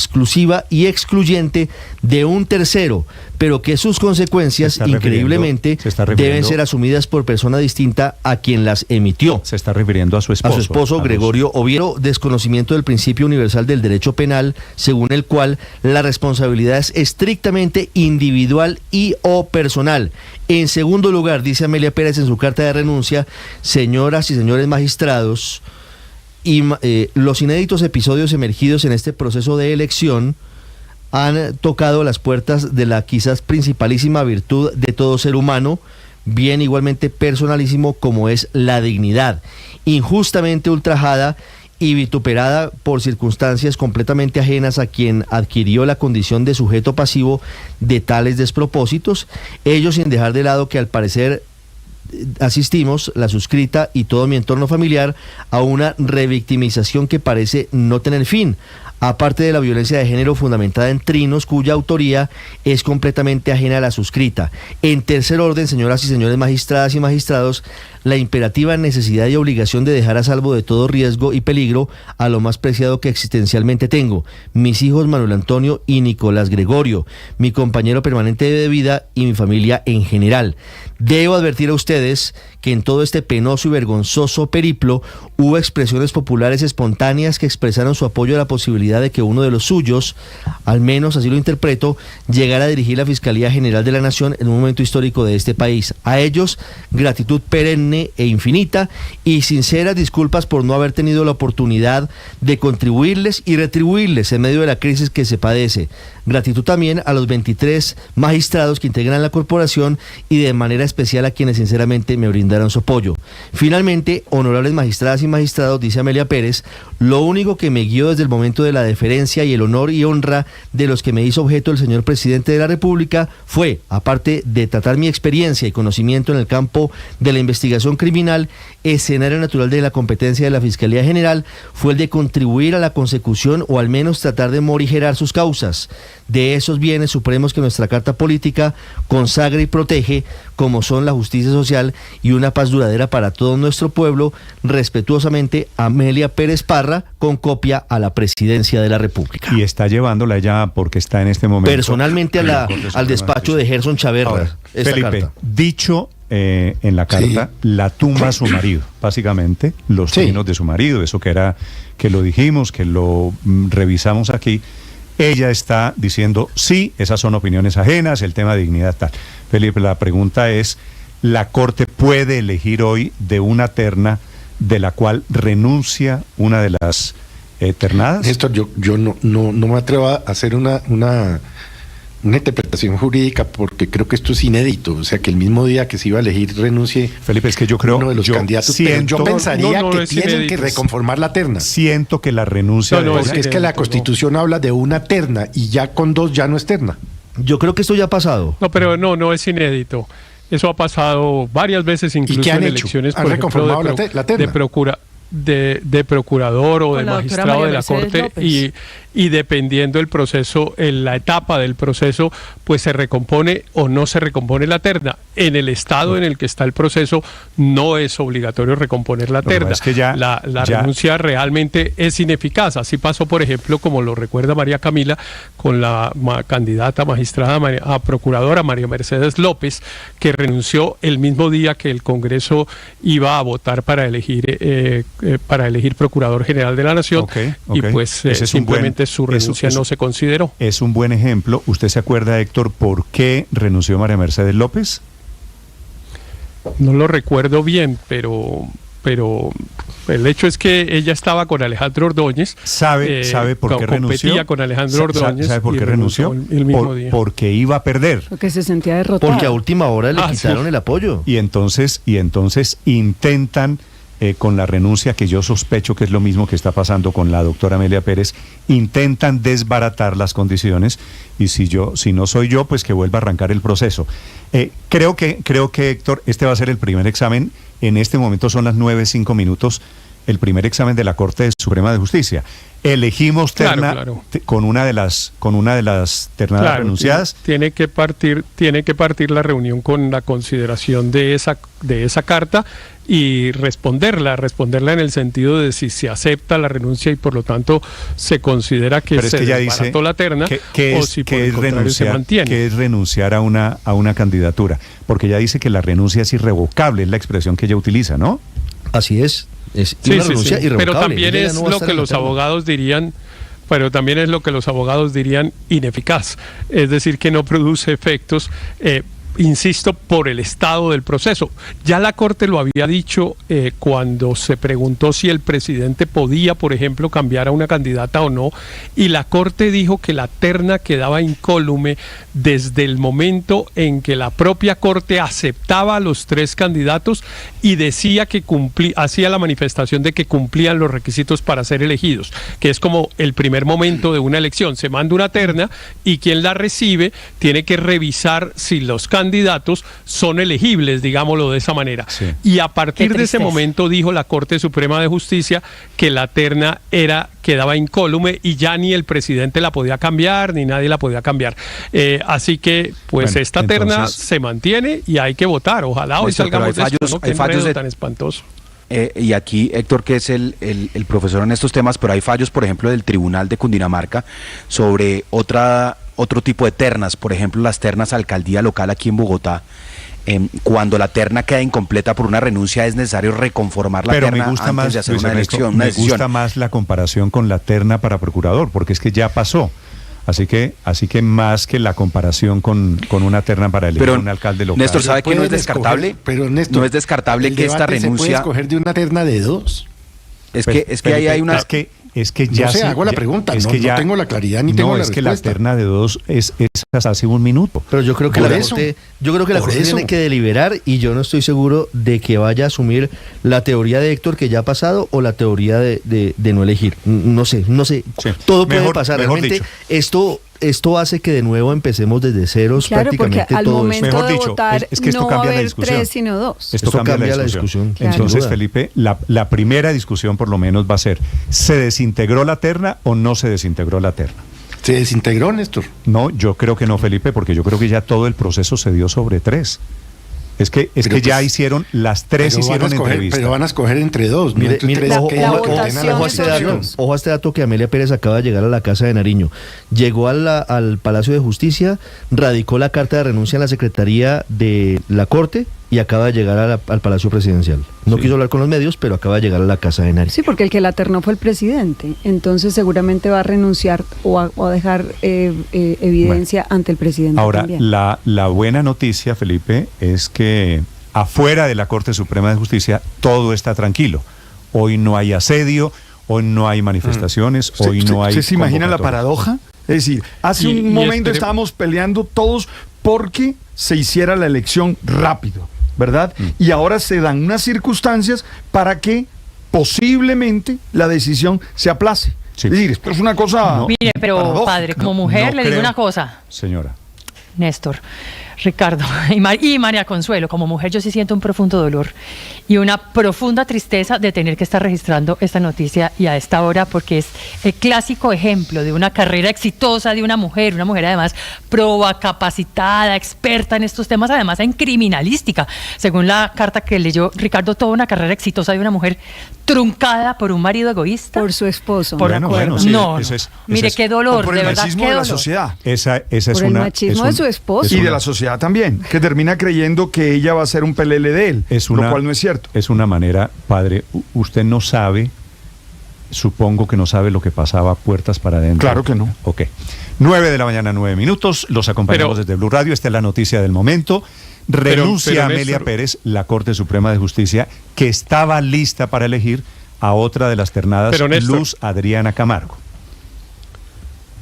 exclusiva y excluyente de un tercero, pero que sus consecuencias, increíblemente, deben ser asumidas por persona distinta a quien las emitió. Se está refiriendo a su esposo. A su esposo, Gregorio Oviedo. Desconocimiento del principio universal del derecho penal, según el cual la responsabilidad es estrictamente individual y o personal. En segundo lugar, dice Amelia Pérez en su carta de renuncia, señoras y señores magistrados, y los inéditos episodios emergidos en este proceso de elección han tocado las puertas de la quizás principalísima virtud de todo ser humano, bien igualmente personalísimo como es la dignidad, injustamente ultrajada y vituperada por circunstancias completamente ajenas a quien adquirió la condición de sujeto pasivo de tales despropósitos, ello sin dejar de lado que al parecer asistimos, la suscrita y todo mi entorno familiar, a una revictimización que parece no tener fin, aparte de la violencia de género fundamentada en trinos cuya autoría es completamente ajena a la suscrita. En tercer orden, señoras y señores magistradas y magistrados, la imperativa necesidad y obligación de dejar a salvo de todo riesgo y peligro a lo más preciado que existencialmente tengo, mis hijos Manuel Antonio y Nicolás Gregorio, mi compañero permanente de vida y mi familia en general. Debo advertir a ustedes que en todo este penoso y vergonzoso periplo hubo expresiones populares espontáneas que expresaron su apoyo a la posibilidad de que uno de los suyos, al menos así lo interpreto, llegara a dirigir la Fiscalía General de la Nación en un momento histórico de este país. A ellos, gratitud perenne e infinita y sinceras disculpas por no haber tenido la oportunidad de contribuirles y retribuirles en medio de la crisis que se padece. Gratitud también a los 23 magistrados que integran la corporación y de manera especial a quienes sinceramente me brindaron su apoyo. Finalmente, honorables magistradas y magistrados, dice Amelia Pérez, lo único que me guió desde el momento de la deferencia y el honor y honra de los que me hizo objeto el señor presidente de la República fue, aparte de tratar mi experiencia y conocimiento en el campo de la investigación criminal, escenario natural de la competencia de la Fiscalía General, fue el de contribuir a la consecución o al menos tratar de morigerar sus causas, de esos bienes supremos que nuestra Carta Política consagra y protege, como son la justicia social y una paz duradera para todo nuestro pueblo. Respetuosamente, Amelia Pérez Parra, con copia a la Presidencia de la República. Y está llevándola ya porque está en este momento personalmente al despacho de Gerson Chaverra. Ahora, esta Felipe, carta. dicho en la carta, la tumba a su marido, básicamente, los trinos de su marido, eso que lo dijimos, que lo revisamos aquí. Ella está diciendo, sí, esas son opiniones ajenas, el tema de dignidad tal. Felipe, la pregunta es, ¿la Corte puede elegir hoy de una terna de la cual renuncia una de las ternadas? Néstor, yo no me atrevo a hacer una interpretación jurídica porque creo que esto es inédito, o sea, que el mismo día que se iba a elegir renuncie Felipe, es que yo creo uno de los candidatos, pero yo pensaría que tienen que reconformar la terna. Siento que la renuncia porque es que la Constitución habla de una terna y ya con dos ya no es terna. Yo creo que esto ya ha pasado. No, pero no es inédito. Eso ha pasado varias veces, incluso en elecciones, por ejemplo, de procurador o de magistrado de la Corte, y dependiendo del proceso, en la etapa del proceso, pues se recompone o no se recompone la terna. En el estado en el que está el proceso no es obligatorio recomponer la terna. Es que la renuncia realmente es ineficaz. Así pasó, por ejemplo, como lo recuerda María Camila, con la candidata magistrada a procuradora María Mercedes López, que renunció el mismo día que el Congreso iba a votar para elegir Procurador General de la Nación, y pues simplemente su renuncia no se consideró. Es un buen ejemplo. ¿Usted se acuerda, Héctor, por qué renunció María Mercedes López? No lo recuerdo bien, pero el hecho es que ella estaba con Alejandro Ordóñez. ¿Sabe por qué renunció? Competía con Alejandro Ordóñez. ¿Sabe por qué renunció? El mismo día. Porque iba a perder. Porque se sentía derrotado. Porque a última hora le quitaron el apoyo. Y entonces intentan, con la renuncia, que yo sospecho que es lo mismo que está pasando con la doctora Amelia Pérez, intentan desbaratar las condiciones, y si no soy yo, pues que vuelva a arrancar el proceso. Creo que, Héctor, este va a ser el primer examen. En este momento son las 9:05. el primer examen de la Corte Suprema de Justicia. Elegimos terna Claro. con una de las ternadas renunciadas. Tiene que partir la reunión con la consideración de esa carta y responderla en el sentido de si se acepta la renuncia y por lo tanto se considera que se desbarató la terna o si por el contrario se mantiene. Que es renunciar a una candidatura, porque ella dice que la renuncia es irrevocable, es la expresión que ella utiliza, ¿no? Así es una renuncia irrevocable. Pero también es lo que los abogados dirían. Pero también es lo que los abogados dirían ineficaz, es decir, que no produce efectos, insisto, por el estado del proceso. Ya la Corte lo había dicho cuando se preguntó si el presidente podía, por ejemplo, cambiar a una candidata o no, y la Corte dijo que la terna quedaba incólume desde el momento en que la propia Corte aceptaba a los 3 candidatos y decía que hacía la manifestación de que cumplían los requisitos para ser elegidos, que es como el primer momento de una elección. Se manda una terna y quien la recibe tiene que revisar si los candidatos son elegibles, digámoslo de esa manera. Sí. Y a partir de ese momento dijo la Corte Suprema de Justicia que la terna quedaba incólume y ya ni el presidente la podía cambiar, ni nadie la podía cambiar. Así que, pues, bueno, esta terna se mantiene y hay que votar. Ojalá hoy salgamos de esto, ¿no? Qué enredo tan espantoso. Y aquí Héctor, que es el profesor en estos temas, pero hay fallos, por ejemplo, del Tribunal de Cundinamarca sobre otro tipo de ternas, por ejemplo, las ternas a alcaldía local aquí en Bogotá. Cuando la terna queda incompleta por una renuncia es necesario reconformar la terna antes de hacer una elección. Me gusta más la comparación con la terna para procurador, porque es que ya pasó. Así que más que la comparación con una terna para elegir un alcalde local. Néstor, ¿sabe que no es descartable? No es descartable que esta renuncia... ¿Se puede escoger de una terna de 2? Es que ahí hay una... Es que ya no sé, hago la pregunta, no tengo la claridad ni tengo la respuesta. No, es que la terna de 2 es hasta hace un minuto. Pero yo creo que la Corte tiene que deliberar y yo no estoy seguro de que vaya a asumir la teoría de Héctor que ya ha pasado o la teoría de no elegir. No sé. Sí. Todo puede pasar. Realmente esto hace que de nuevo empecemos desde ceros, claro, prácticamente porque al todo momento esto. de votar es que esto no cambia va a haber la discusión. 3 sino 2. Esto cambia la discusión. Claro. Entonces, Felipe, la primera discusión por lo menos va a ser, ¿se desintegró la terna o no se desintegró la terna? ¿Se desintegró, Néstor? No, yo creo que no, Felipe, porque yo creo que ya todo el proceso se dio sobre 3. Es que ya hicieron, las 3 hicieron entrevista. Pero van a escoger entre 2. Mire, ojo a este dato que Amelia Pérez acaba de llegar a la Casa de Nariño. Llegó al Palacio de Justicia, radicó la carta de renuncia en la Secretaría de la Corte y acaba de llegar al Palacio Presidencial. No quiso hablar con los medios, pero acaba de llegar a la Casa de Nariño. Sí, porque el que la ternó fue el presidente. Entonces seguramente va a renunciar o a dejar evidencia ante el presidente. Ahora, también. La buena noticia, Felipe, es que afuera de la Corte Suprema de Justicia todo está tranquilo. Hoy no hay asedio, hoy no hay manifestaciones, hoy no hay... ¿Usted se imagina la paradoja? Es decir, hace un momento estábamos peleando todos porque se hiciera la elección rápido, ¿verdad? Y ahora se dan unas circunstancias para que posiblemente la decisión se aplace. Sí. Es decir, esto es una cosa... Mire, pero paradójica. Padre, como mujer le digo una cosa. Señora. Néstor, Ricardo y María Consuelo, como mujer yo sí siento un profundo dolor y una profunda tristeza de tener que estar registrando esta noticia y a esta hora, porque es el clásico ejemplo de una carrera exitosa de una mujer además proba, capacitada, experta en estos temas, además en criminalística, según la carta que leyó Ricardo, toda una carrera exitosa de una mujer truncada por un marido egoísta. Por su esposo. Mire, qué dolor, por de el verdad, machismo de la sociedad. Esa es por el machismo de su esposo. Y de la sociedad también, que termina creyendo que ella va a ser un pelele de él, lo cual no es cierto. Es una manera, padre, usted no sabe, supongo que no sabe lo que pasaba puertas para adentro. Claro que no. Ok. 9 de la mañana, 9 minutos, los acompañamos desde Blue Radio, esta es la noticia del momento. Renuncia Amelia Pérez, la Corte Suprema de Justicia, que estaba lista para elegir a otra de las ternadas, Luz Adriana Camargo.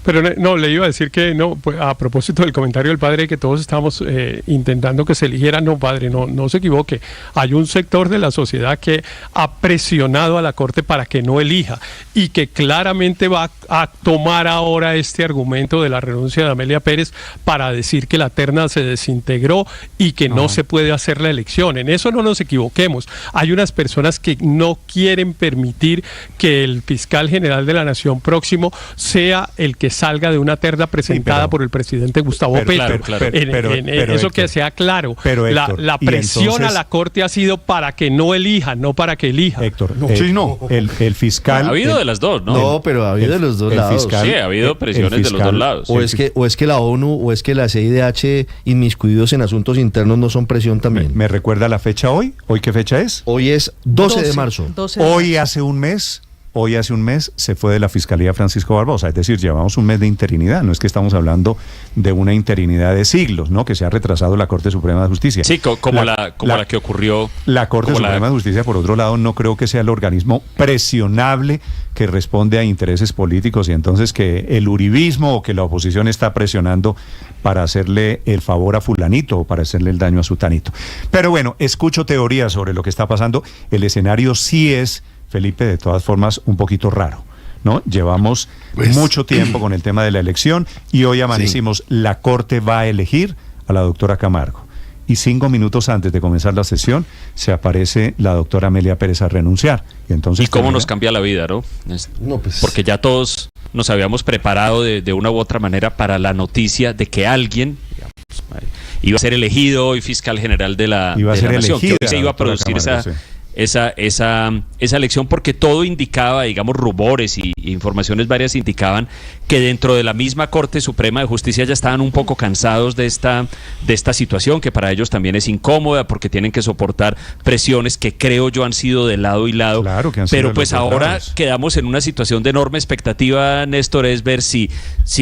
Pero no, le iba a decir que no, pues, a propósito del comentario del padre, que todos estamos intentando que se eligiera, no, padre, no se equivoque. Hay un sector de la sociedad que ha presionado a la Corte para que no elija y que claramente va a tomar ahora este argumento de la renuncia de Amelia Pérez para decir que la terna se desintegró y que no se puede hacer la elección. En eso no nos equivoquemos. Hay unas personas que no quieren permitir que el fiscal general de la Nación próximo sea el que salga de una terna presentada por el presidente Gustavo Petro. Pero, eso Héctor, que sea claro. Pero, Héctor, la presión entonces, a la Corte ha sido para que no elija, no para que elija. Héctor, el fiscal... Ha habido de las dos, ¿no? No, pero ha habido de los dos lados. Fiscal, sí, ha habido presiones de los dos lados. O es que la ONU o es que la CIDH inmiscuidos en asuntos internos no son presión también. ¿Me recuerda la fecha hoy? ¿Hoy qué fecha es? Hoy es 12 de marzo. Hoy hace un mes se fue de la Fiscalía Francisco Barbosa, es decir, llevamos un mes de interinidad, no es que estamos hablando de una interinidad de siglos, ¿no? Que se ha retrasado la Corte Suprema de Justicia. Sí, como la que ocurrió. La Corte Suprema de Justicia, por otro lado, no creo que sea el organismo presionable que responde a intereses políticos y entonces que el uribismo o que la oposición está presionando para hacerle el favor a fulanito o para hacerle el daño a sutanito. Pero bueno, escucho teorías sobre lo que está pasando. El escenario sí es, Felipe, de todas formas, un poquito raro, ¿no? Llevamos mucho tiempo con el tema de la elección y hoy amanecimos, la Corte va a elegir a la doctora Camargo. Y 5 minutos antes de comenzar la sesión se aparece la doctora Amelia Pérez a renunciar. Y entonces cómo nos cambia la vida, ¿no? Porque ya todos nos habíamos preparado de una u otra manera para la noticia de que alguien, digamos, iba a ser elegido hoy fiscal general de la Nación, que hoy se iba a producir esa elección, porque todo indicaba, digamos, rumores y informaciones varias indicaban que dentro de la misma Corte Suprema de Justicia ya estaban un poco cansados de esta situación, que para ellos también es incómoda porque tienen que soportar presiones que creo yo han sido de lado y lado. Claro que han sido. Pero pues ahora quedamos en una situación de enorme expectativa, Néstor, es ver si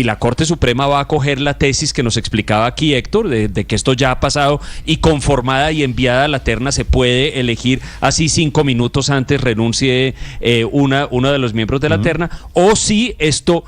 la Corte Suprema va a acoger la tesis que nos explicaba aquí Héctor, de que esto ya ha pasado y conformada y enviada a la terna se puede elegir así 5 minutos antes renuncie uno de los miembros de la terna, o si esto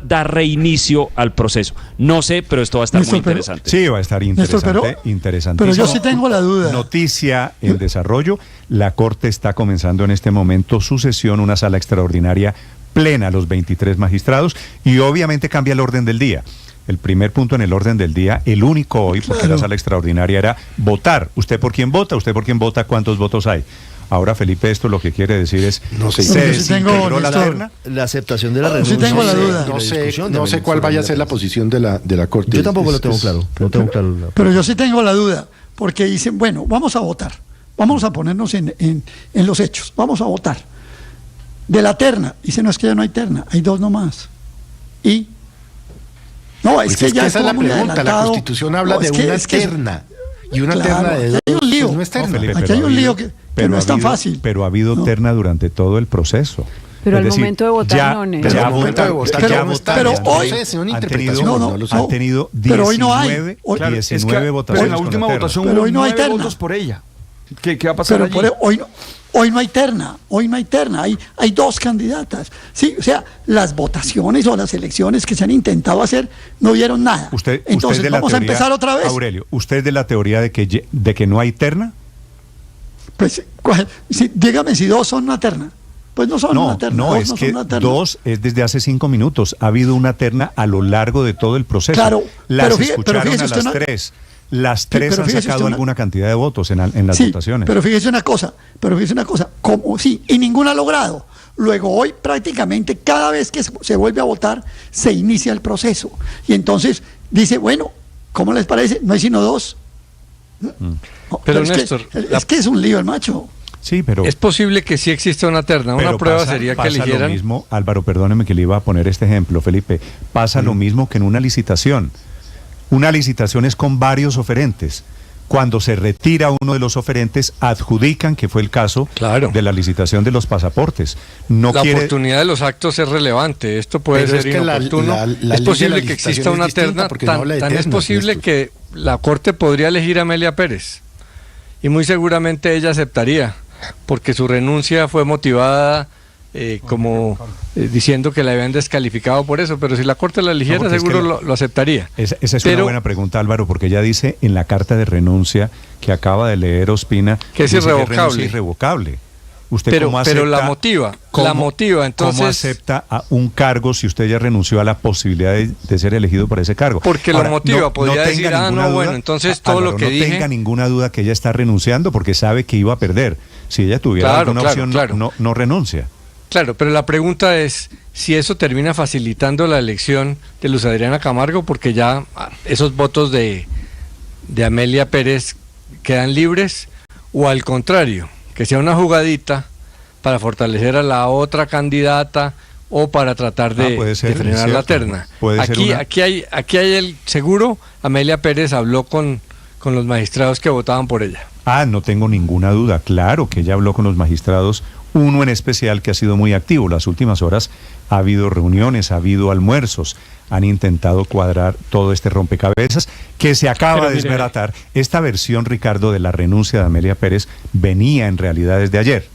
da reinicio al proceso. No sé, pero esto va a estar muy interesante. Sí, va a estar interesante, interesantísimo. Pero yo sí tengo la duda. Noticia en desarrollo, la Corte está comenzando en este momento su sesión, una sala extraordinaria plena, los 23 magistrados, y obviamente cambia el orden del día. El primer punto en el orden del día, el único hoy, porque la sala extraordinaria era votar. ¿Usted por quién vota? ¿Usted por quién vota? ¿Cuántos votos hay? Ahora, Felipe, esto lo que quiere decir es, ¿se desintegró la terna? La aceptación de la renuncia. Sí tengo la duda. No sé cuál vaya a ser la posición de la Corte. Yo tampoco lo tengo claro. No tengo claro. Pero yo sí tengo la duda, porque dicen, bueno, vamos a votar. Vamos a ponernos en los hechos. Vamos a votar. De la terna. Dicen, no, es que ya no hay terna. Hay 2 nomás. Y... No, es que ya esa es la pregunta. La Constitución habla de una terna. Y una terna de 2 hay un lío. No es terna. No, Felipe, aquí hay un lío que no es tan fácil. Pero ha habido terna durante todo el proceso. Pero al momento de votar no, Néstor. Pero al momento de votar ya no está. Pero hoy han tenido 19 pero hoy no hay. 19 votaciones. En la última votación pero hoy no hay 9 terna. votos por ella. ¿Qué va a pasar allí? Hoy no hay terna, hay 2 candidatas. Sí, o sea, las votaciones o las elecciones que se han intentado hacer no dieron nada. Entonces usted vamos a empezar otra vez. Aurelio, ¿usted es de la teoría de que no hay terna? Pues dígame si 2 son una terna. Pues no son una terna. No, es que 2 es desde hace 5 minutos. Ha habido una terna a lo largo de todo el proceso. Claro, las escucharon a las 3. Las 3 han sacado alguna cantidad de votos en las votaciones. Pero fíjese una cosa, como y ninguna ha logrado. Luego hoy prácticamente cada vez que se vuelve a votar se inicia el proceso. Y entonces dice, bueno, ¿cómo les parece? No hay sino 2. Pero Néstor, es que es un lío el macho. Sí, pero es posible que sí exista una terna. Una prueba sería que eligieran. Lo mismo, Álvaro, perdóneme que le iba a poner este ejemplo, Felipe. Pasa lo mismo que en una licitación. Una licitación es con varios oferentes. Cuando se retira uno de los oferentes, adjudican, que fue el caso de la licitación de los pasaportes. La oportunidad de los actos es relevante. Esto puede ser inoportuno. Es posible que exista una terna. Tan es posible que la Corte podría elegir a Amelia Pérez. Y muy seguramente ella aceptaría, porque su renuncia fue motivada diciendo que la habían descalificado por eso, pero si la Corte la eligiera seguro lo aceptaría. Esa es una buena pregunta, Álvaro, porque ella dice en la carta de renuncia que acaba de leer Ospina que es irrevocable. ¿Usted cómo acepta, pero la motiva, entonces... ¿Cómo acepta a un cargo si usted ya renunció a la posibilidad de ser elegido para ese cargo? Porque ahora, lo motiva, podría decir, entonces todo Álvaro, lo que no dije... No tenga ninguna duda que ella está renunciando porque sabe que iba a perder. Si ella tuviera alguna opción, no renuncia. Claro, pero la pregunta es si eso termina facilitando la elección de Luz Adriana Camargo, porque ya esos votos de Amelia Pérez quedan libres, o al contrario, que sea una jugadita para fortalecer a la otra candidata o para tratar de frenar la terna. Aquí hay seguro, Amelia Pérez habló con los magistrados que votaban por ella. No tengo ninguna duda, claro que ella habló con los magistrados, uno en especial que ha sido muy activo. Las últimas horas ha habido reuniones, ha habido almuerzos, han intentado cuadrar todo este rompecabezas que se acaba de desbaratar. Esta versión, Ricardo, de la renuncia de Amelia Pérez venía en realidad desde ayer.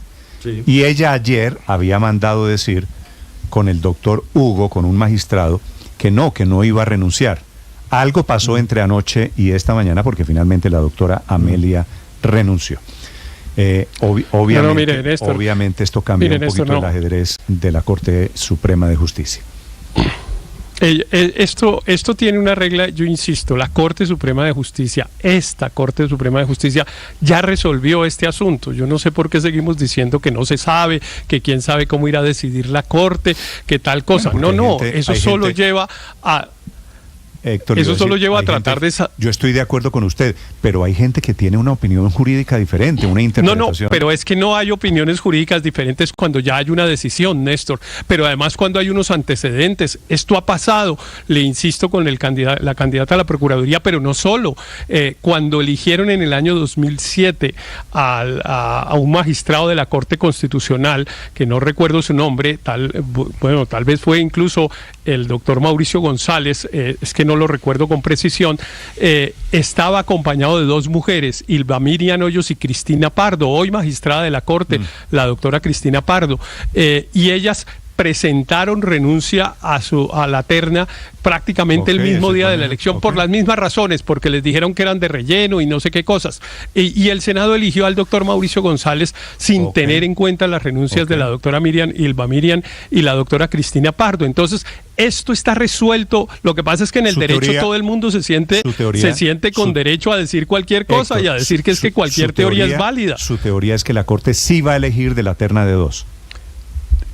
Sí. Y ella ayer había mandado decir con el doctor Hugo, con un magistrado, que no iba a renunciar. Algo pasó entre anoche y esta mañana porque finalmente la doctora Amelia renunció. Obviamente esto cambia un poquito el ajedrez de la Corte Suprema de Justicia. Esto tiene una regla, yo insisto, la Corte Suprema de Justicia, esta Corte Suprema de Justicia ya resolvió este asunto. Yo no sé por qué seguimos diciendo que no se sabe, que quién sabe cómo irá a decidir la Corte, que tal cosa. Eso solo lleva a... Héctor, eso solo lleva a tratar de... Yo estoy de acuerdo con usted, pero hay gente que tiene una opinión jurídica diferente, una interpretación... No, pero es que no hay opiniones jurídicas diferentes cuando ya hay una decisión, Néstor, pero además cuando hay unos antecedentes. Esto ha pasado, le insisto, con la candidata a la Procuraduría, pero no solo. Cuando eligieron en el año 2007 a un magistrado de la Corte Constitucional, que no recuerdo su nombre, tal vez fue incluso el doctor Mauricio González, es que no lo recuerdo con precisión, estaba acompañado de dos mujeres, Ilva Miriam Hoyos y Cristina Pardo, hoy magistrada de la Corte, la doctora Cristina Pardo, y ellas presentaron renuncia a la terna prácticamente el mismo día de la elección por las mismas razones, porque les dijeron que eran de relleno y no sé qué cosas. Y el Senado eligió al doctor Mauricio González sin tener en cuenta las renuncias de la doctora Ilva Miriam y la doctora Cristina Pardo. Entonces, esto está resuelto. Lo que pasa es que en el derecho todo el mundo se siente con derecho a decir cualquier cosa, Héctor, y a decir que cualquier teoría es válida. Su teoría es que la Corte sí va a elegir de la terna de dos.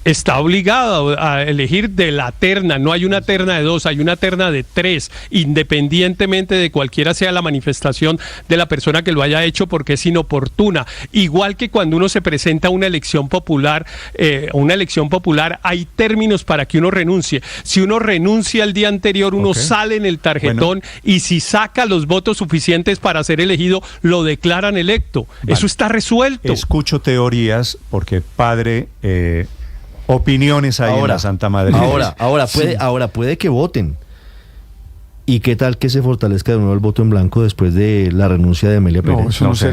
Está obligado a elegir de la terna, no hay una terna de dos, hay una terna de tres, independientemente de cualquiera sea la manifestación de la persona que lo haya hecho, porque es inoportuna. Igual que cuando uno se presenta a una elección popular, hay términos para que uno renuncie. Si uno renuncia el día anterior, uno sale en el tarjetón y si saca los votos suficientes para ser elegido, lo declaran electo. Vale. Eso está resuelto. Escucho teorías porque padre... opiniones ahí en la Santa Madre. Ahora puede que voten. ¿Y qué tal que se fortalezca de nuevo el voto en blanco después de la renuncia de Amelia Pérez? No, eso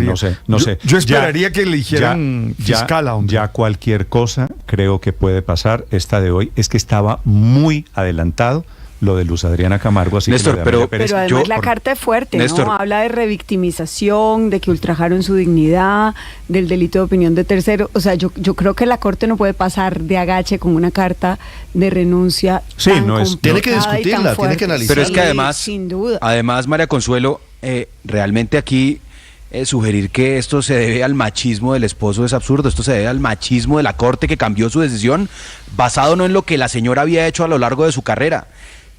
no sé. Yo esperaría que eligieran fiscal. Ya cualquier cosa creo que puede pasar. Esta de hoy es que estaba muy adelantado lo de Luz Adriana Camargo, así Néstor, que lo de Pérez. Pero además la carta es fuerte, Néstor, ¿no? Habla de revictimización, de que ultrajaron su dignidad, del delito de opinión de tercero. O sea, yo creo que la Corte no puede pasar de agache con una carta de renuncia. Tiene que discutirla, tiene que analizarla. Pero es que además, sin duda. Además, María Consuelo, realmente aquí sugerir que esto se debe al machismo del esposo es absurdo. Esto se debe al machismo de la Corte, que cambió su decisión basado no en lo que la señora había hecho a lo largo de su carrera,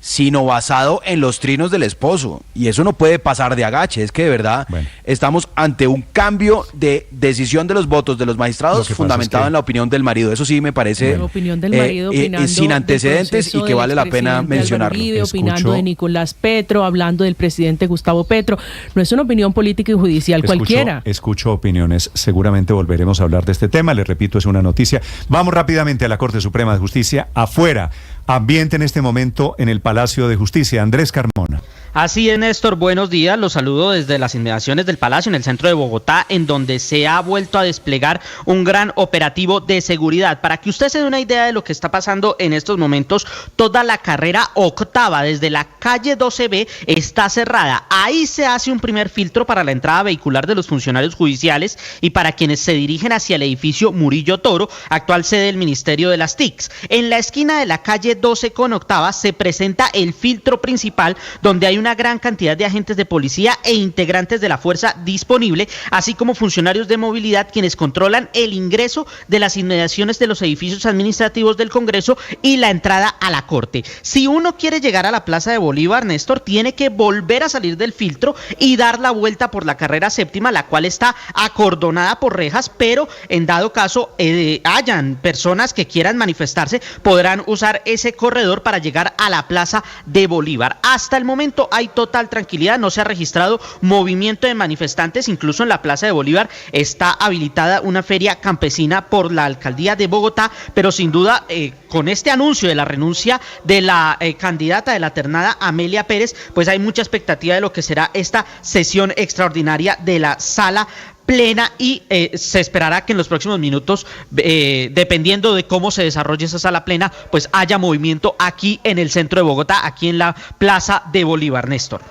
sino basado en los trinos del esposo. Y eso no puede pasar de agache. Es que de verdad estamos ante un cambio de decisión de los votos de los magistrados fundamentado en la opinión del marido. Eso sí me parece la opinión del marido sin antecedentes y que vale la pena mencionarlo. Uribe, opinando de Nicolás Petro, hablando del presidente Gustavo Petro. No es una opinión política y judicial cualquiera. Escucho opiniones. Seguramente volveremos a hablar de este tema. Les repito, es una noticia. Vamos rápidamente a la Corte Suprema de Justicia. Afuera, ambiente en este momento en el Palacio de Justicia. Andrés Carmona. Así es, Néstor, buenos días, los saludo desde las inmediaciones del Palacio en el centro de Bogotá, en donde se ha vuelto a desplegar un gran operativo de seguridad. Para que usted se dé una idea de lo que está pasando en estos momentos, toda la carrera octava desde la calle 12B está cerrada. Ahí se hace un primer filtro para la entrada vehicular de los funcionarios judiciales y para quienes se dirigen hacia el edificio Murillo Toro, actual sede del Ministerio de las TICs. En la esquina de la calle 12 con octava se presenta el filtro principal, donde hay una gran cantidad de agentes de policía e integrantes de la fuerza disponible, así como funcionarios de movilidad quienes controlan el ingreso de las inmediaciones de los edificios administrativos del Congreso y la entrada a la Corte. Si uno quiere llegar a la Plaza de Bolívar, Néstor, tiene que volver a salir del filtro y dar la vuelta por la carrera séptima, la cual está acordonada por rejas, pero en dado caso hayan personas que quieran manifestarse, podrán usar ese corredor para llegar a la Plaza de Bolívar. Hasta el momento hay total tranquilidad, no se ha registrado movimiento de manifestantes, incluso en la Plaza de Bolívar está habilitada una feria campesina por la Alcaldía de Bogotá, pero sin duda con este anuncio de la renuncia de la candidata de la ternada Amelia Pérez, pues hay mucha expectativa de lo que será esta sesión extraordinaria de la Sala Plena y se esperará que en los próximos minutos, dependiendo de cómo se desarrolle esa sala plena, pues haya movimiento aquí en el centro de Bogotá, aquí en la Plaza de Bolívar, Néstor.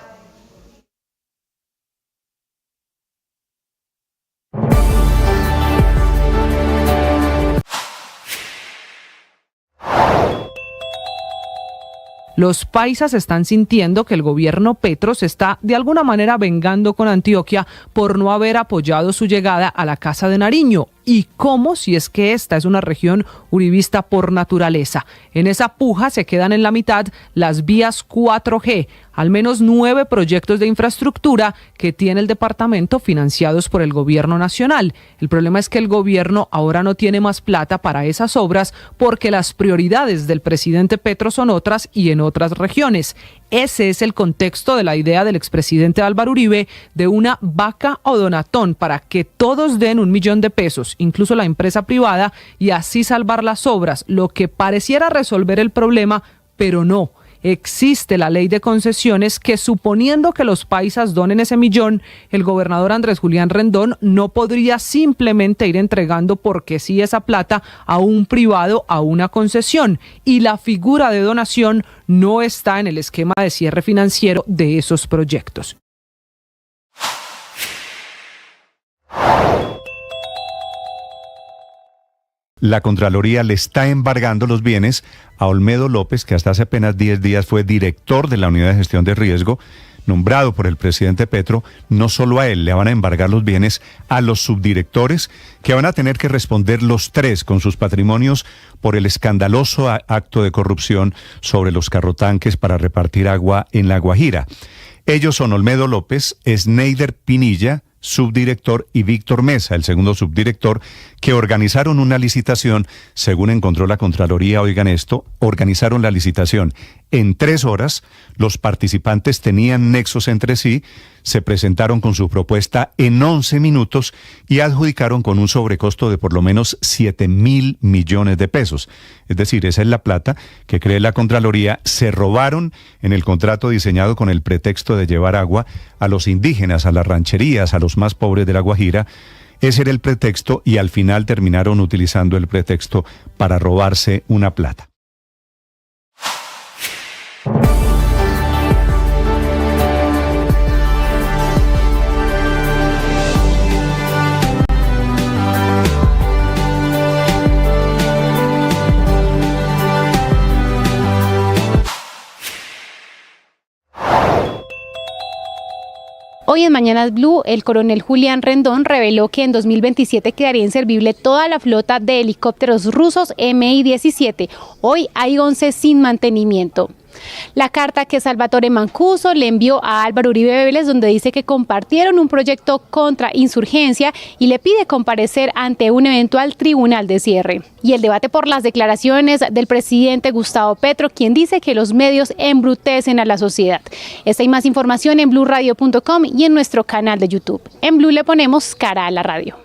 Los paisas están sintiendo que el gobierno Petro se está de alguna manera vengando con Antioquia por no haber apoyado su llegada a la Casa de Nariño. ¿Y cómo si es que esta es una región uribista por naturaleza? En esa puja se quedan en la mitad las vías 4G, al menos 9 proyectos de infraestructura que tiene el departamento financiados por el gobierno nacional. El problema es que el gobierno ahora no tiene más plata para esas obras porque las prioridades del presidente Petro son otras y en otras regiones. Ese es el contexto de la idea del expresidente Álvaro Uribe de una vaca o donatón para que todos den $1 millón, incluso la empresa privada, y así salvar las obras, lo que pareciera resolver el problema, pero no. Existe la ley de concesiones que, suponiendo que los paisas donen ese $1 millón, el gobernador Andrés Julián Rendón no podría simplemente ir entregando porque sí esa plata a un privado, a una concesión, y la figura de donación no está en el esquema de cierre financiero de esos proyectos. La Contraloría le está embargando los bienes a Olmedo López, que hasta hace apenas 10 días fue director de la Unidad de Gestión de Riesgo, nombrado por el presidente Petro. No solo a él, le van a embargar los bienes a los subdirectores, que van a tener que responder los 3 con sus patrimonios por el escandaloso acto de corrupción sobre los carrotanques para repartir agua en La Guajira. Ellos son Olmedo López, Sneider Pinilla, subdirector, y Víctor Mesa, el segundo subdirector, que organizaron una licitación, según encontró la Contraloría. Oigan esto, organizaron la licitación en 3 horas, los participantes tenían nexos entre sí, se presentaron con su propuesta en 11 minutos y adjudicaron con un sobrecosto de por lo menos 7.000 millones de pesos. Es decir, esa es la plata que cree la Contraloría se robaron en el contrato diseñado con el pretexto de llevar agua a los indígenas, a las rancherías, a los más pobres de La Guajira. Ese era el pretexto y al final terminaron utilizando el pretexto para robarse una plata. Hoy en Mañanas Blue, el coronel Julián Rendón reveló que en 2027 quedaría inservible toda la flota de helicópteros rusos Mi-17. Hoy hay 11 sin mantenimiento. La carta que Salvatore Mancuso le envió a Álvaro Uribe Vélez, donde dice que compartieron un proyecto contra insurgencia y le pide comparecer ante un eventual tribunal de cierre. Y el debate por las declaraciones del presidente Gustavo Petro, quien dice que los medios embrutecen a la sociedad. Esta y más información en bluradio.com y en nuestro canal de YouTube. En Blue le ponemos cara a la radio.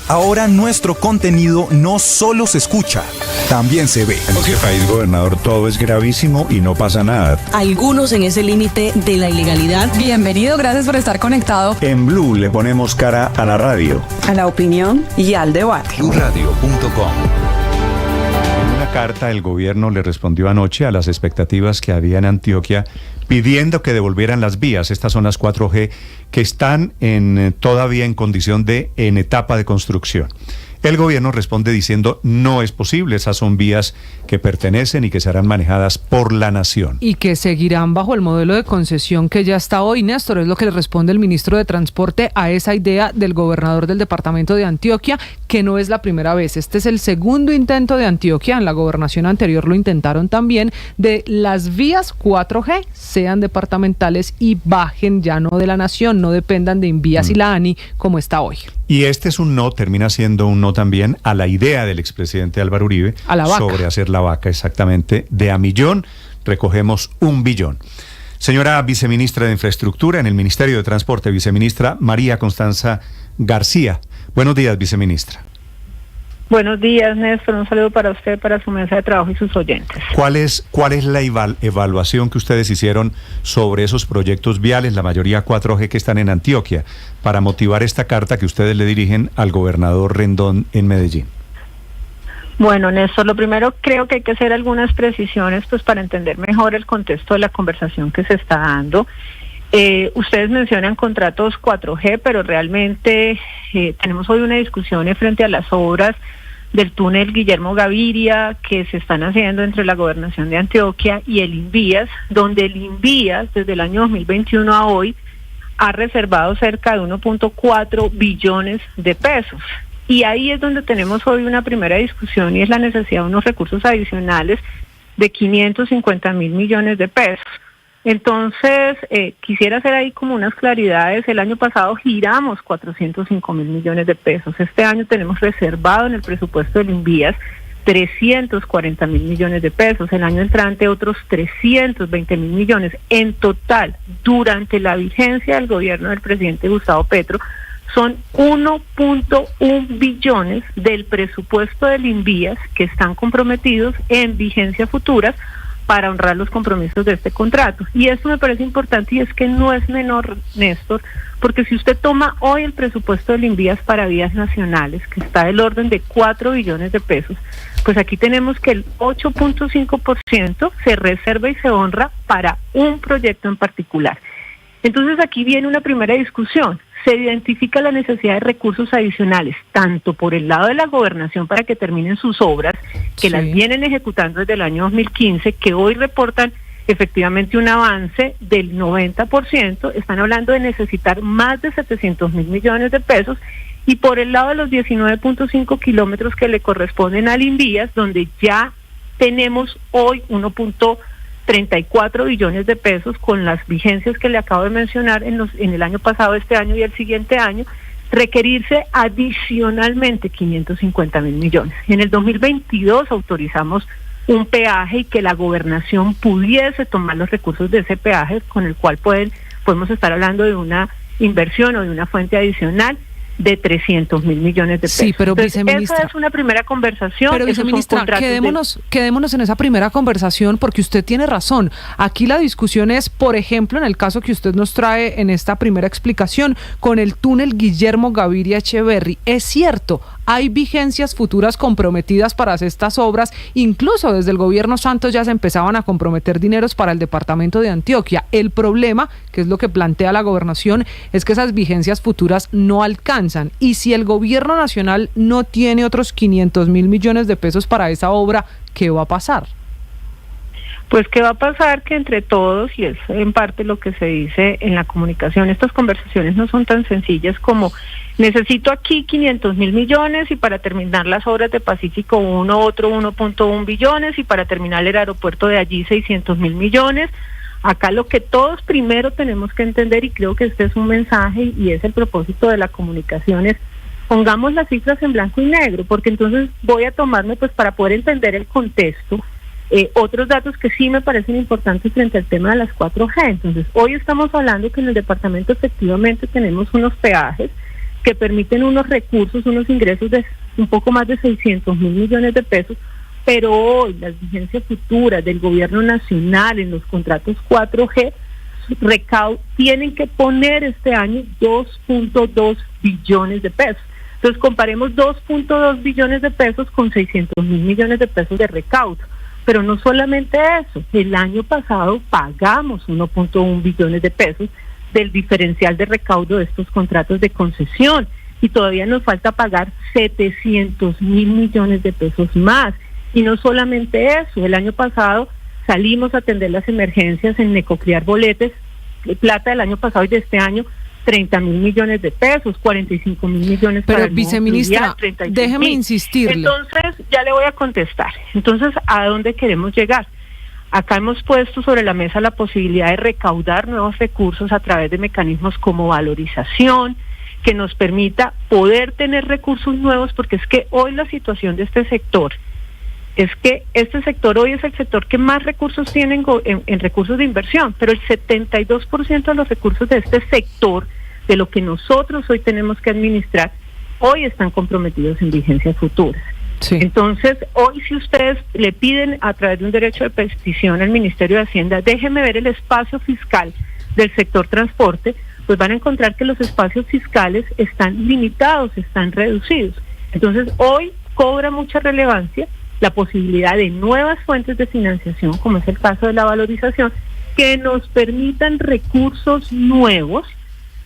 Ahora nuestro contenido no solo se escucha, también se ve. En este país, gobernador, todo es gravísimo y no pasa nada. Algunos en ese límite de la ilegalidad. Bienvenido, gracias por estar conectado. En Blue le ponemos cara a la radio, a la opinión y al debate. BlueRadio.com. En una carta, el gobierno le respondió anoche a las expectativas que había en Antioquia, pidiendo que devolvieran las vías. Estas son las 4G que están todavía en condición en etapa de construcción. El gobierno responde diciendo no es posible, esas son vías que pertenecen y que serán manejadas por la nación. Y que seguirán bajo el modelo de concesión que ya está hoy, Néstor, es lo que le responde el ministro de Transporte a esa idea del gobernador del departamento de Antioquia, que no es la primera vez. Este es el segundo intento de Antioquia, en la gobernación anterior lo intentaron también, de las vías 4G sean departamentales y bajen ya no de la nación, no dependan de Invías y la ANI como está hoy. Y este es un no, termina siendo un no también a la idea del expresidente Álvaro Uribe sobre hacer la vaca, exactamente, de a millón recogemos 1 billón. Señora viceministra de Infraestructura en el Ministerio de Transporte, viceministra María Constanza García. Buenos días, viceministra. Buenos días, Néstor. Un saludo para usted, para su mesa de trabajo y sus oyentes. ¿Cuál es la evaluación que ustedes hicieron sobre esos proyectos viales, la mayoría 4G que están en Antioquia, para motivar esta carta que ustedes le dirigen al gobernador Rendón en Medellín? Bueno, Néstor, lo primero creo que hay que hacer algunas precisiones pues para entender mejor el contexto de la conversación que se está dando. Ustedes mencionan contratos 4G, pero realmente tenemos hoy una discusión frente a las obras del túnel Guillermo Gaviria que se están haciendo entre la Gobernación de Antioquia y el Invías, donde el Invías desde el año 2021 a hoy ha reservado cerca de 1.4 billones de pesos. Y ahí es donde tenemos hoy una primera discusión y es la necesidad de unos recursos adicionales de 550 mil millones de pesos. Entonces, quisiera hacer ahí como unas claridades. El año pasado giramos 405 mil millones de pesos. Este año tenemos reservado en el presupuesto del Invías 340 mil millones de pesos. El año entrante otros 320 mil millones. En total, durante la vigencia del gobierno del presidente Gustavo Petro, son 1.1 billones del presupuesto del Invías que están comprometidos en vigencia futuras para honrar los compromisos de este contrato. Y esto me parece importante y es que no es menor, Néstor, porque si usted toma hoy el presupuesto del Invías para vías nacionales, que está del orden de 4 billones de pesos, pues aquí tenemos que el 8.5% se reserva y se honra para un proyecto en particular. Entonces aquí viene una primera discusión. Se identifica la necesidad de recursos adicionales, tanto por el lado de la gobernación para que terminen sus obras, que las vienen ejecutando desde el año 2015, que hoy reportan efectivamente un avance del 90%, están hablando de necesitar más de 700 mil millones de pesos, y por el lado de los 19.5 kilómetros que le corresponden al Invías, donde ya tenemos hoy 1.34 billones de pesos con las vigencias que le acabo de mencionar en el año pasado, este año y el siguiente año, requerirse adicionalmente 550 mil millones. En el 2022 autorizamos un peaje y que la gobernación pudiese tomar los recursos de ese peaje, con el cual podemos estar hablando de una inversión o de una fuente adicional de 300 mil millones de pesos. Sí, pero entonces, viceministra, esa es una primera conversación. Pero viceministra, quedémonos en esa primera conversación porque usted tiene razón. Aquí la discusión es, por ejemplo, en el caso que usted nos trae en esta primera explicación, con el túnel Guillermo Gaviria Echeverry. Es cierto, hay vigencias futuras comprometidas para hacer estas obras, incluso desde el gobierno Santos ya se empezaban a comprometer dineros para el departamento de Antioquia. El problema, que es lo que plantea la gobernación, es que esas vigencias futuras no alcanzan, y si el gobierno nacional no tiene otros 500 mil millones de pesos para esa obra, ¿qué va a pasar? Pues ¿qué va a pasar? Que entre todos, y es en parte lo que se dice en la comunicación, estas conversaciones no son tan sencillas como necesito aquí 500 mil millones y para terminar las obras de Pacífico 1, otro 1.1 billones y para terminar el aeropuerto de allí 600 mil millones. Acá lo que todos primero tenemos que entender, y creo que este es un mensaje y es el propósito de la comunicación, es pongamos las cifras en blanco y negro, porque entonces voy a tomarme, pues para poder entender el contexto, otros datos que sí me parecen importantes frente al tema de las 4G. Entonces, hoy estamos hablando que en el departamento efectivamente tenemos unos peajes que permiten unos recursos, unos ingresos de un poco más de 600 mil millones de pesos pero hoy las vigencias futuras del gobierno nacional en los contratos 4G tienen que poner este año 2.2 billones de pesos. Entonces comparemos 2.2 billones de pesos con 600 mil millones de pesos de recaudo. Pero no solamente eso, el año pasado pagamos 1.1 billones de pesos del diferencial de recaudo de estos contratos de concesión y todavía nos falta pagar 700 mil millones de pesos más. Y no solamente eso, el año pasado salimos a atender las emergencias en Necocriar Boletes, plata del año pasado y de este año, 30 mil millones de pesos, 45 mil millones pero para el viceministra, déjeme insistirle. Entonces, ya le voy a contestar. Entonces, ¿a dónde queremos llegar? Acá hemos puesto sobre la mesa la posibilidad de recaudar nuevos recursos a través de mecanismos como valorización, que nos permita poder tener recursos nuevos, porque es que hoy la situación de este sector es que este sector hoy es el sector que más recursos tiene en recursos de inversión, pero el 72% de los recursos de este sector, de lo que nosotros hoy tenemos que administrar, hoy están comprometidos en vigencias futuras. Sí. Entonces, hoy si ustedes le piden a través de un derecho de petición al Ministerio de Hacienda, déjenme ver el espacio fiscal del sector transporte, pues van a encontrar que los espacios fiscales están limitados, están reducidos. Entonces, hoy cobra mucha relevancia la posibilidad de nuevas fuentes de financiación, como es el caso de la valorización, que nos permitan recursos nuevos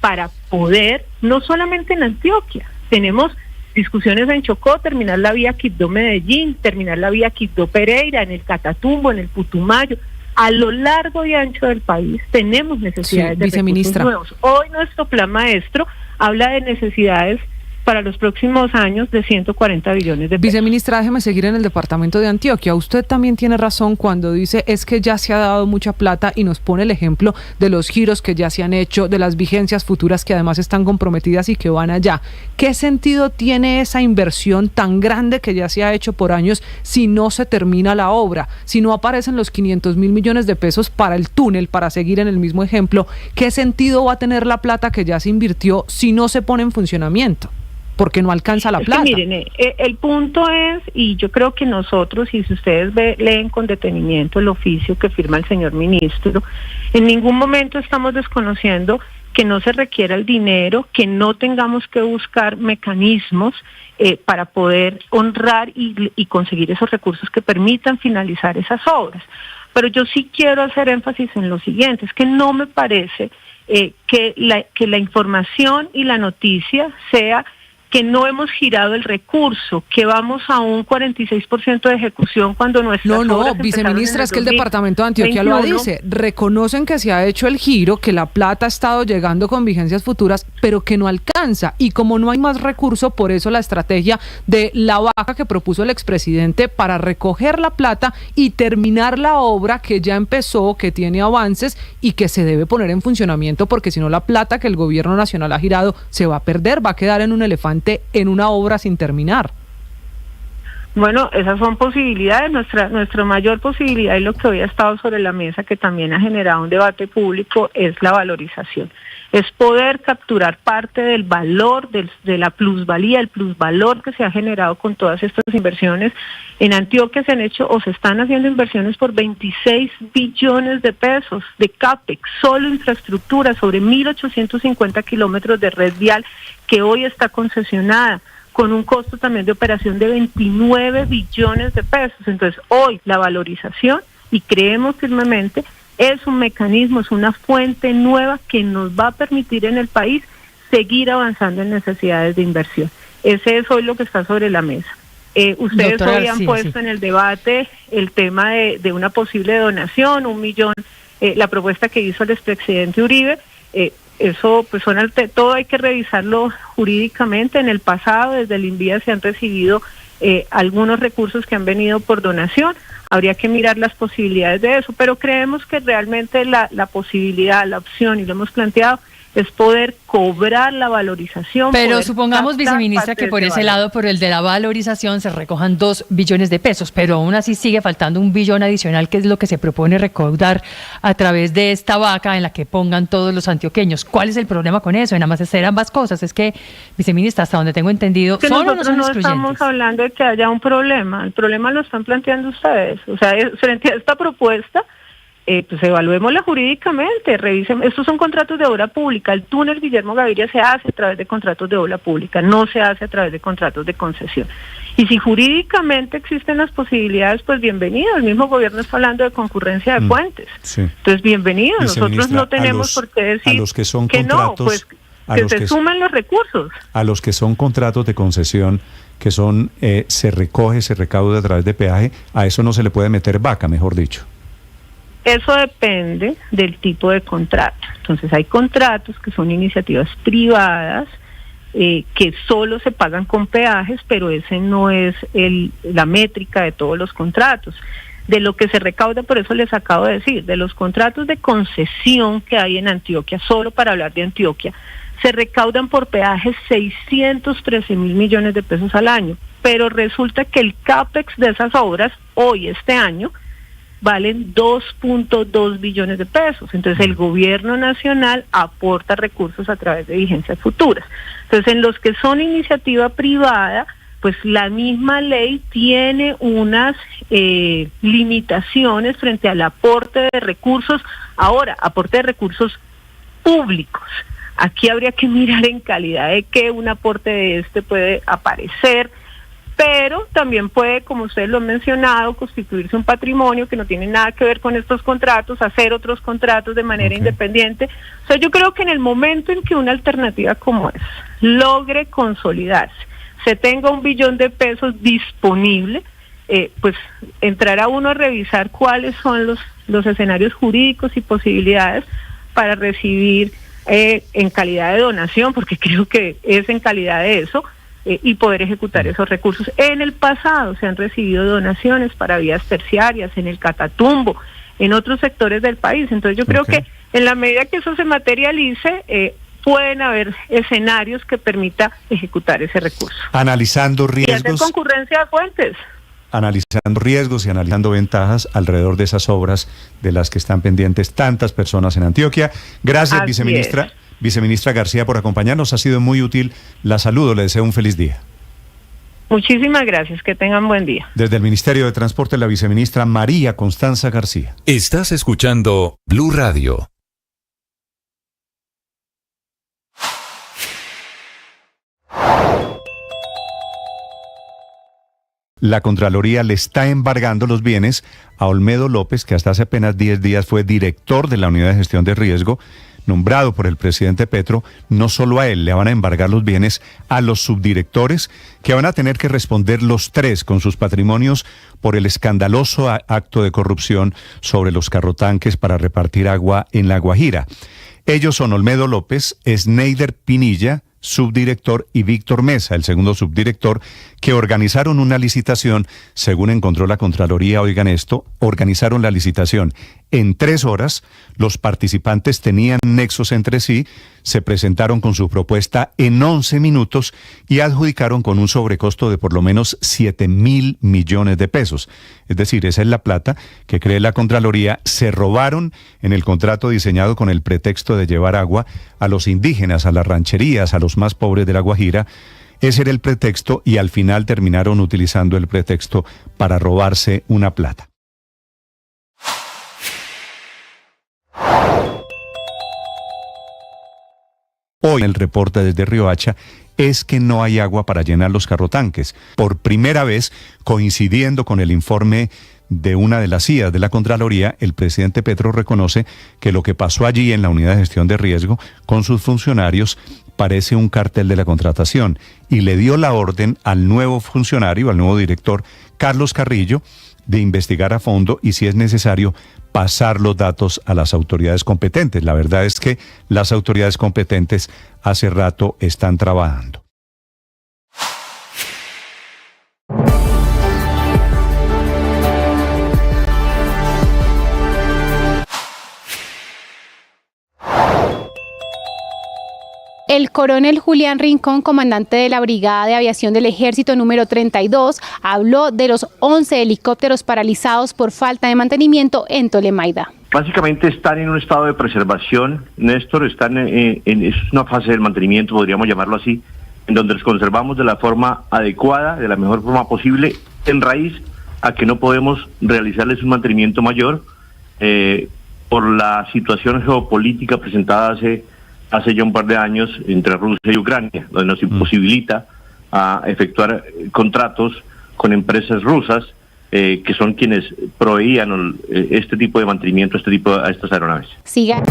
para poder, no solamente en Antioquia, tenemos discusiones en Chocó, terminar la vía Quibdó-Medellín, terminar la vía Quibdó-Pereira, en el Catatumbo, en el Putumayo, a lo largo y ancho del país tenemos necesidades de recursos nuevos. Hoy nuestro plan maestro habla de necesidades para los próximos años de 140 billones de pesos. Viceministra, déjeme seguir en el departamento de Antioquia. Usted también tiene razón cuando dice es que ya se ha dado mucha plata y nos pone el ejemplo de los giros que ya se han hecho, de las vigencias futuras que además están comprometidas y que van allá. ¿Qué sentido tiene esa inversión tan grande que ya se ha hecho por años si no se termina la obra? Si no aparecen los 500 mil millones de pesos para el túnel, para seguir en el mismo ejemplo, ¿qué sentido va a tener la plata que ya se invirtió si no se pone en funcionamiento? Porque no alcanza la plata. Miren, el punto es, y yo creo que nosotros, y si ustedes leen con detenimiento el oficio que firma el señor ministro, en ningún momento estamos desconociendo que no se requiera el dinero, que no tengamos que buscar mecanismos para poder honrar y conseguir esos recursos que permitan finalizar esas obras. Pero yo sí quiero hacer énfasis en lo siguiente, es que no me parece que la información y la noticia sea que no hemos girado el recurso, que vamos a un 46% de ejecución cuando nuestras No, viceministra, es que el departamento de Antioquia lo dice, reconocen que se ha hecho el giro, que la plata ha estado llegando con vigencias futuras, pero que no alcanza, y como no hay más recurso, por eso la estrategia de la vaca que propuso el expresidente para recoger la plata y terminar la obra que ya empezó, que tiene avances y que se debe poner en funcionamiento, porque si no la plata que el gobierno nacional ha girado se va a perder, va a quedar en un elefante en una obra sin terminar. Bueno, esas son posibilidades. Nuestra mayor posibilidad, y lo que hoy ha estado sobre la mesa, que también ha generado un debate público, es la valorización. Es poder capturar parte del valor, de la plusvalía, el plusvalor que se ha generado con todas estas inversiones. En Antioquia se han hecho o se están haciendo inversiones por 26 billones de pesos de CAPEX, solo infraestructura, sobre 1.850 kilómetros de red vial que hoy está concesionada, con un costo también de operación de 29 billones de pesos. Entonces, hoy la valorización, y creemos firmemente, es un mecanismo, es una fuente nueva que nos va a permitir en el país seguir avanzando en necesidades de inversión. Ese es hoy lo que está sobre la mesa. Ustedes Doctora, hoy han puesto en el debate el tema de una posible donación, 1 millón, la propuesta que hizo el expresidente Uribe. Eso, pues todo hay que revisarlo jurídicamente. En el pasado, desde el INVIA se han recibido algunos recursos que han venido por donación. Habría que mirar las posibilidades de eso, pero creemos que realmente la posibilidad, la opción, y lo hemos planteado, es poder cobrar la valorización. Pero supongamos, viceministra, que por ese lado, por el de la valorización, se recojan 2 billones de pesos, pero aún así sigue faltando 1 billón adicional, que es lo que se propone recaudar a través de esta vaca en la que pongan todos los antioqueños. ¿Cuál es el problema con eso? En ambas hacer ambas cosas. Es que, viceministra, hasta donde tengo entendido, que solo nosotros no estamos hablando de que haya un problema. El problema lo están planteando ustedes. O sea, frente a esta propuesta, pues evaluémosla jurídicamente, revisen. Estos son contratos de obra pública. El túnel Guillermo Gaviria se hace a través de contratos de obra pública, no se hace a través de contratos de concesión. Y si jurídicamente existen las posibilidades, pues bienvenido. El mismo gobierno está hablando de concurrencia de fuentes. Sí. Entonces, bienvenido. Nosotros no tenemos por qué decir a los que son que contratos, no, pues que se sumen los recursos. A los que son contratos de concesión, que son se recauda a través de peaje, a eso no se le puede meter vaca, mejor dicho. Eso depende del tipo de contrato. Entonces hay contratos que son iniciativas privadas que solo se pagan con peajes, pero ese no es la métrica de todos los contratos. De lo que se recauda, por eso les acabo de decir, de los contratos de concesión que hay en Antioquia, solo para hablar de Antioquia, se recaudan por peajes 613 mil millones de pesos al año, pero resulta que el CAPEX de esas obras, hoy, este año, valen 2.2 billones de pesos. Entonces el gobierno nacional aporta recursos a través de vigencias futuras. Entonces en los que son iniciativa privada, pues la misma ley tiene unas limitaciones frente al aporte de recursos. Ahora, aporte de recursos públicos. Aquí habría que mirar en calidad de qué un aporte de este puede aparecer, pero también puede, como ustedes lo han mencionado, constituirse un patrimonio que no tiene nada que ver con estos contratos, hacer otros contratos de manera independiente. O sea, yo creo que en el momento en que una alternativa como esa logre consolidarse, se tenga 1 billón de pesos disponible, pues entrará uno a revisar cuáles son los escenarios jurídicos y posibilidades para recibir en calidad de donación, porque creo que es en calidad de eso, y poder ejecutar esos recursos. En el pasado se han recibido donaciones para vías terciarias, en el Catatumbo, en otros sectores del país. Entonces yo creo que en la medida que eso se materialice, pueden haber escenarios que permita ejecutar ese recurso. Analizando riesgos. Y hacer concurrencia de fuentes. Analizando riesgos y analizando ventajas alrededor de esas obras de las que están pendientes tantas personas en Antioquia. Gracias, viceministra. Viceministra García, por acompañarnos, ha sido muy útil. La saludo, le deseo un feliz día. Muchísimas gracias, que tengan buen día. Desde el Ministerio de Transporte, la viceministra María Constanza García. Estás escuchando Blue Radio. La Contraloría le está embargando los bienes a Olmedo López, que hasta hace apenas 10 días fue director de la Unidad de Gestión de Riesgo, nombrado por el presidente Petro. No solo a él, le van a embargar los bienes a los subdirectores, que van a tener que responder los 3 con sus patrimonios por el escandaloso acto de corrupción sobre los carrotanques para repartir agua en La Guajira. Ellos son Olmedo López, Sneider Pinilla, subdirector, y Víctor Mesa, el segundo subdirector, que organizaron una licitación, según encontró la Contraloría. Oigan esto, organizaron la licitación en 3 horas, los participantes tenían nexos entre sí, se presentaron con su propuesta en 11 minutos y adjudicaron con un sobrecosto de por lo menos 7.000 millones de pesos. Es decir, esa es la plata que cree la Contraloría se robaron en el contrato diseñado con el pretexto de llevar agua a los indígenas, a las rancherías, a los más pobres de La Guajira. Ese era el pretexto y al final terminaron utilizando el pretexto para robarse una plata. Hoy el reporte desde Riohacha es que no hay agua para llenar los carrotanques. Por primera vez, coincidiendo con el informe de una de las CIAs de la Contraloría, el presidente Petro reconoce que lo que pasó allí en la Unidad de Gestión de Riesgo con sus funcionarios parece un cartel de la contratación, y le dio la orden al nuevo funcionario, al nuevo director, Carlos Carrillo, de investigar a fondo y, si es necesario, pasar los datos a las autoridades competentes. La verdad es que las autoridades competentes hace rato están trabajando. El coronel Julián Rincón, comandante de la Brigada de Aviación del Ejército número 32, habló de los 11 helicópteros paralizados por falta de mantenimiento en Tolemaida. Básicamente están en un estado de preservación, Néstor, están es una fase del mantenimiento, podríamos llamarlo así, en donde los conservamos de la forma adecuada, de la mejor forma posible, en raíz a que no podemos realizarles un mantenimiento mayor por la situación geopolítica presentada hace ya un par de años entre Rusia y Ucrania, donde nos imposibilita a efectuar contratos con empresas rusas que son quienes proveían este tipo de mantenimiento a estas aeronaves. Siga.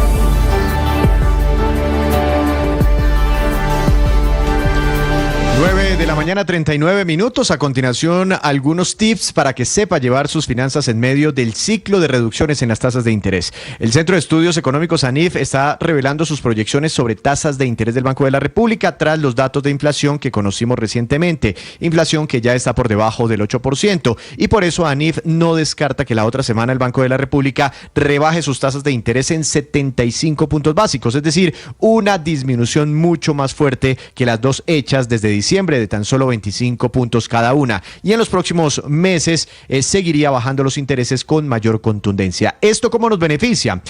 9 de la mañana, 39 minutos. A continuación, algunos tips para que sepa llevar sus finanzas en medio del ciclo de reducciones en las tasas de interés. El Centro de Estudios Económicos ANIF está revelando sus proyecciones sobre tasas de interés del Banco de la República tras los datos de inflación que conocimos recientemente. Inflación que ya está por debajo del 8%. Y por eso ANIF no descarta que la otra semana el Banco de la República rebaje sus tasas de interés en 75 puntos básicos. Es decir, una disminución mucho más fuerte que las dos hechas desde diciembre de tan solo 25 puntos cada una. Y en los próximos meses seguiría bajando los intereses con mayor contundencia. ¿Esto cómo nos beneficia?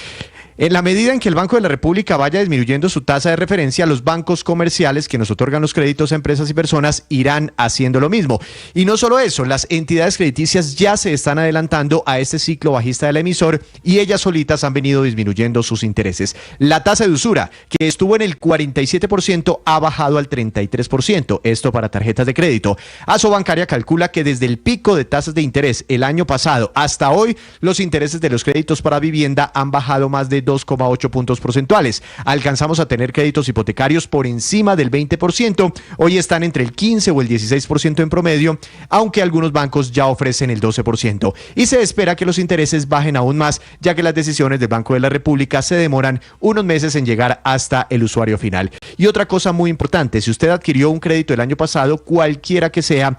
En la medida en que el Banco de la República vaya disminuyendo su tasa de referencia, los bancos comerciales que nos otorgan los créditos a empresas y personas irán haciendo lo mismo. Y no solo eso, las entidades crediticias ya se están adelantando a este ciclo bajista del emisor y ellas solitas han venido disminuyendo sus intereses. La tasa de usura, que estuvo en el 47%, ha bajado al 33%, esto para tarjetas de crédito. Asobancaria calcula que desde el pico de tasas de interés el año pasado hasta hoy, los intereses de los créditos para vivienda han bajado más de 2,8 puntos porcentuales. Alcanzamos a tener créditos hipotecarios por encima del 20%. Hoy están entre el 15 o el 16% en promedio, aunque algunos bancos ya ofrecen el 12%. Y se espera que los intereses bajen aún más, ya que las decisiones del Banco de la República se demoran unos meses en llegar hasta el usuario final. Y otra cosa muy importante, si usted adquirió un crédito el año pasado, cualquiera que sea,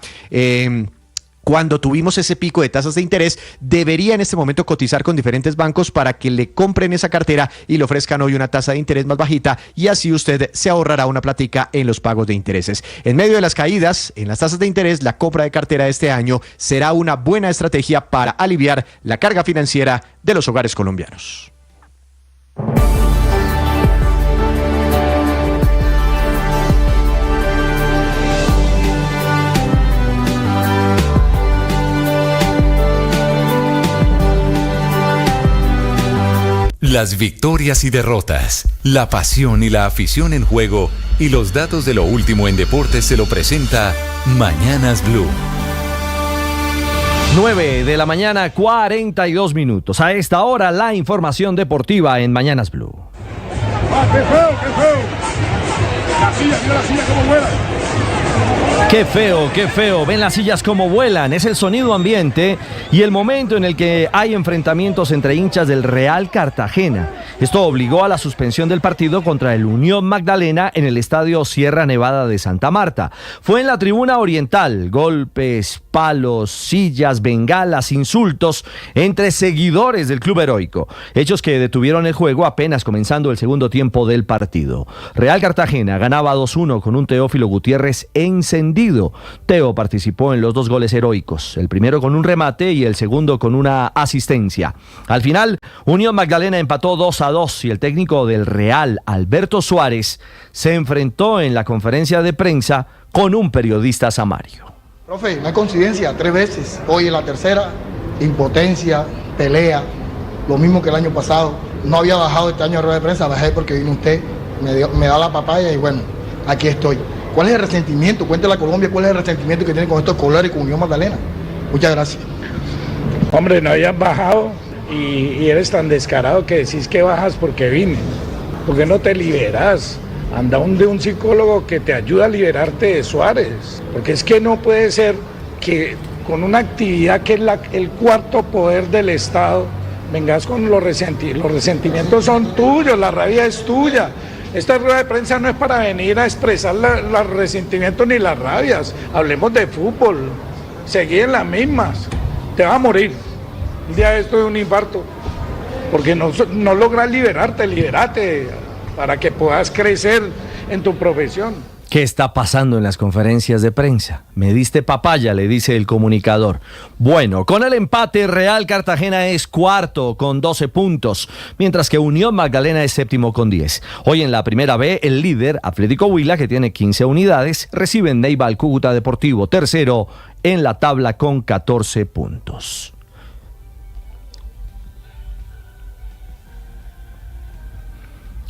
cuando tuvimos ese pico de tasas de interés, debería en este momento cotizar con diferentes bancos para que le compren esa cartera y le ofrezcan hoy una tasa de interés más bajita, y así usted se ahorrará una platica en los pagos de intereses. En medio de las caídas en las tasas de interés, la compra de cartera este año será una buena estrategia para aliviar la carga financiera de los hogares colombianos. Las victorias y derrotas, la pasión y la afición en juego y los datos de lo último en deportes se lo presenta Mañanas Blue. 9 de la mañana, 42 minutos. A esta hora, la información deportiva en Mañanas Blue. ¡Qué feo, qué feo! La silla, mira la silla cómo vuela. Qué feo, qué feo. Ven las sillas como vuelan. Es el sonido ambiente y el momento en el que hay enfrentamientos entre hinchas del Real Cartagena. Esto obligó a la suspensión del partido contra el Unión Magdalena en el estadio Sierra Nevada de Santa Marta. Fue en la tribuna oriental. Golpes, palos, sillas, bengalas, insultos entre seguidores del club heroico. Hechos que detuvieron el juego apenas comenzando el segundo tiempo del partido. Real Cartagena ganaba 2-1 con un Teófilo Gutiérrez encendido. Teo participó en los dos goles heroicos, el primero con un remate y el segundo con una asistencia. Al final, Unión Magdalena empató 2-2 y el técnico del Real, Alberto Suárez, se enfrentó en la conferencia de prensa con un periodista samario. Profe, no hay coincidencia, 3 veces. Hoy en la tercera, impotencia, pelea, lo mismo que el año pasado. No había bajado este año a rueda de prensa, bajé porque vino usted, me da la papaya y bueno, aquí estoy. ¿Cuál es el resentimiento? Cuéntale a Colombia cuál es el resentimiento que tienen con estos colores y con Unión Magdalena. Muchas gracias. Hombre, no habías bajado y eres tan descarado que decís que bajas porque vine. ¿Por qué no te liberas? Anda de un psicólogo que te ayuda a liberarte de Suárez. Porque es que no puede ser que con una actividad que es el cuarto poder del Estado, vengas con los resentimientos. Los resentimientos son tuyos, la rabia es tuya. Esta rueda de prensa no es para venir a expresar los resentimientos ni las rabias. Hablemos de fútbol. Seguí en las mismas. Te vas a morir. Un día de esto de un infarto. Porque no logras liberarte, libérate para que puedas crecer en tu profesión. ¿Qué está pasando en las conferencias de prensa? Me diste papaya, le dice el comunicador. Bueno, con el empate, Real Cartagena es cuarto con 12 puntos, mientras que Unión Magdalena es séptimo con 10. Hoy en la primera B, el líder, Atlético Huila, que tiene 15 unidades, recibe en Neiva al Cúcuta Deportivo, tercero en la tabla con 14 puntos.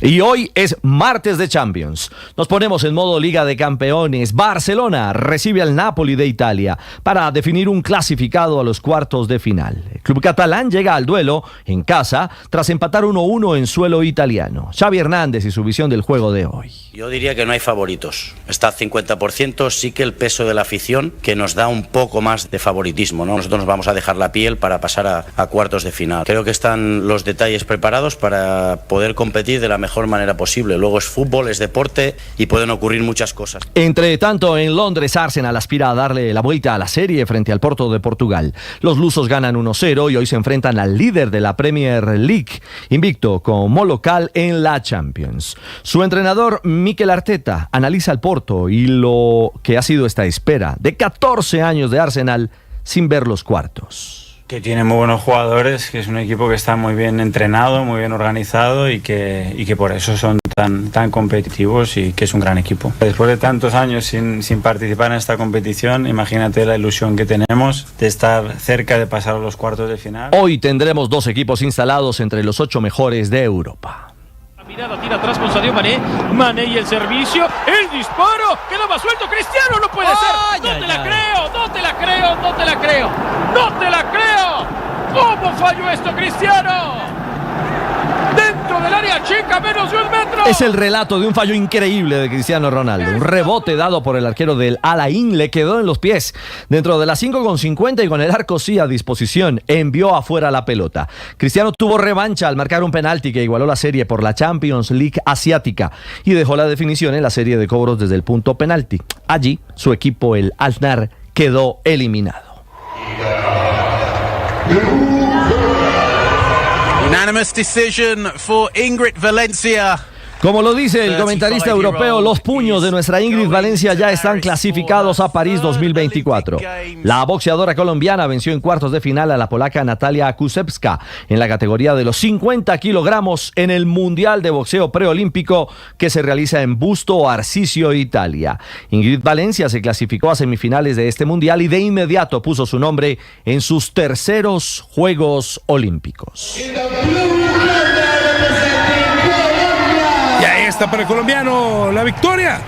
Y hoy es martes de Champions. Nos ponemos en modo Liga de Campeones. Barcelona recibe al Napoli de Italia para definir un clasificado a los cuartos de final. El club catalán llega al duelo en casa tras empatar 1-1 en suelo italiano. Xavi Hernández y su visión del juego de hoy. Yo diría que no hay favoritos. Está al 50%, sí que el peso de la afición que nos da un poco más de favoritismo, ¿no? Nosotros nos vamos a dejar la piel para pasar a cuartos de final. Creo que están los detalles preparados para poder competir de la mejor manera posible. Luego es fútbol, es deporte y pueden ocurrir muchas cosas. Entre tanto, en Londres, Arsenal aspira a darle la vuelta a la serie frente al Porto de Portugal. Los lusos ganan 1-0 y hoy se enfrentan al líder de la Premier League, invicto como local en la Champions. Su entrenador, Mikel Arteta, analiza al Porto y lo que ha sido esta espera de 14 años de Arsenal sin ver los cuartos. Que tiene muy buenos jugadores, que es un equipo que está muy bien entrenado, muy bien organizado y que por eso son tan competitivos y que es un gran equipo. Después de tantos años sin participar en esta competición, imagínate la ilusión que tenemos de estar cerca de pasar a los cuartos de final. Hoy tendremos 2 equipos instalados entre los 8 mejores de Europa. Mirada, tira atrás con Sadio Mané. Mané y el servicio. El disparo. Quedaba suelto. Cristiano, no puede ser. No te la creo. No te la creo. No te la creo. No te la creo. ¿Cómo falló esto, Cristiano? Dentro del área chica, menos de 1 metro. Es el relato de un fallo increíble de Cristiano Ronaldo. Un rebote dado por el arquero del Al Ain le quedó en los pies. Dentro de las 5,50 y con el arco sí a disposición, envió afuera la pelota. Cristiano tuvo revancha al marcar un penalti que igualó la serie por la Champions League asiática y dejó la definición en la serie de cobros desde el punto penalti. Allí, su equipo, el Al-Nassr, quedó eliminado. Unanimous decision for Ingrid Valencia. Como lo dice el comentarista europeo, los puños de nuestra Ingrid Valencia ya están clasificados a París 2024. La boxeadora colombiana venció en cuartos de final a la polaca Natalia Kusewska en la categoría de los 50 kilogramos en el Mundial de Boxeo Preolímpico que se realiza en Busto Arsizio, Italia. Ingrid Valencia se clasificó a semifinales de este Mundial y de inmediato puso su nombre en sus terceros Juegos Olímpicos. Y ahí está para el colombiano la victoria.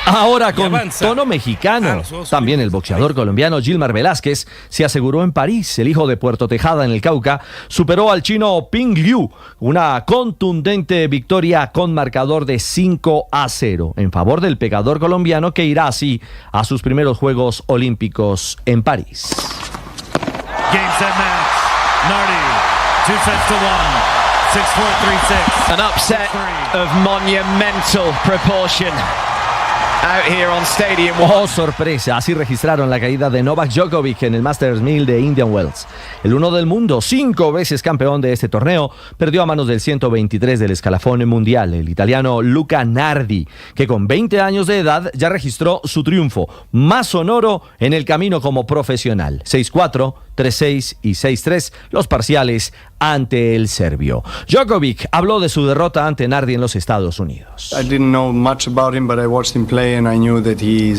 Ahora con tono mexicano. También el boxeador colombiano Gilmar Velázquez se aseguró en París. El hijo de Puerto Tejada en el Cauca superó al chino Ping Liu. Una contundente victoria con marcador de 5-0 en favor del pecador colombiano que irá así a sus primeros Juegos Olímpicos en París. Game, set, match. Nardi, 2 sets to 1. 6-4, 3-6. An upset of monumental proportion out here on Stadium. Oh, sorpresa, así registraron la caída de Novak Djokovic en el Masters 1000 de Indian Wells. El uno del mundo, 5 veces campeón de este torneo, perdió a manos del 123 del escalafón mundial, el italiano Luca Nardi, que con 20 años de edad ya registró su triunfo más sonoro en el camino como profesional. 6-4, 3-6 y 6-3, los parciales ante el serbio. Djokovic habló de su derrota ante Nardi en los Estados Unidos. I didn't know much about him, but I watched him play and I knew that he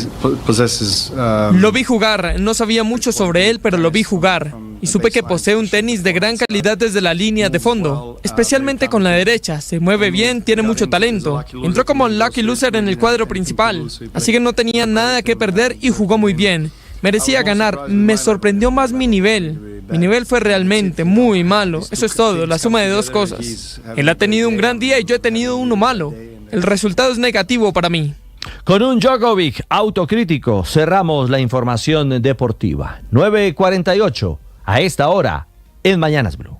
possesses. Lo vi jugar, no sabía mucho sobre él, pero lo vi jugar y supe que posee un tenis de gran calidad desde la línea de fondo, especialmente con la derecha. Se mueve bien, tiene mucho talento. Entró como lucky loser en el cuadro principal, así que no tenía nada que perder y jugó muy bien. Merecía ganar, me sorprendió más mi nivel. Mi nivel fue realmente muy malo, eso es todo, la suma de 2 cosas. Él ha tenido un gran día y yo he tenido uno malo. El resultado es negativo para mí. Con un Djokovic autocrítico cerramos la información deportiva. 9:48 a esta hora en Mañanas Blue.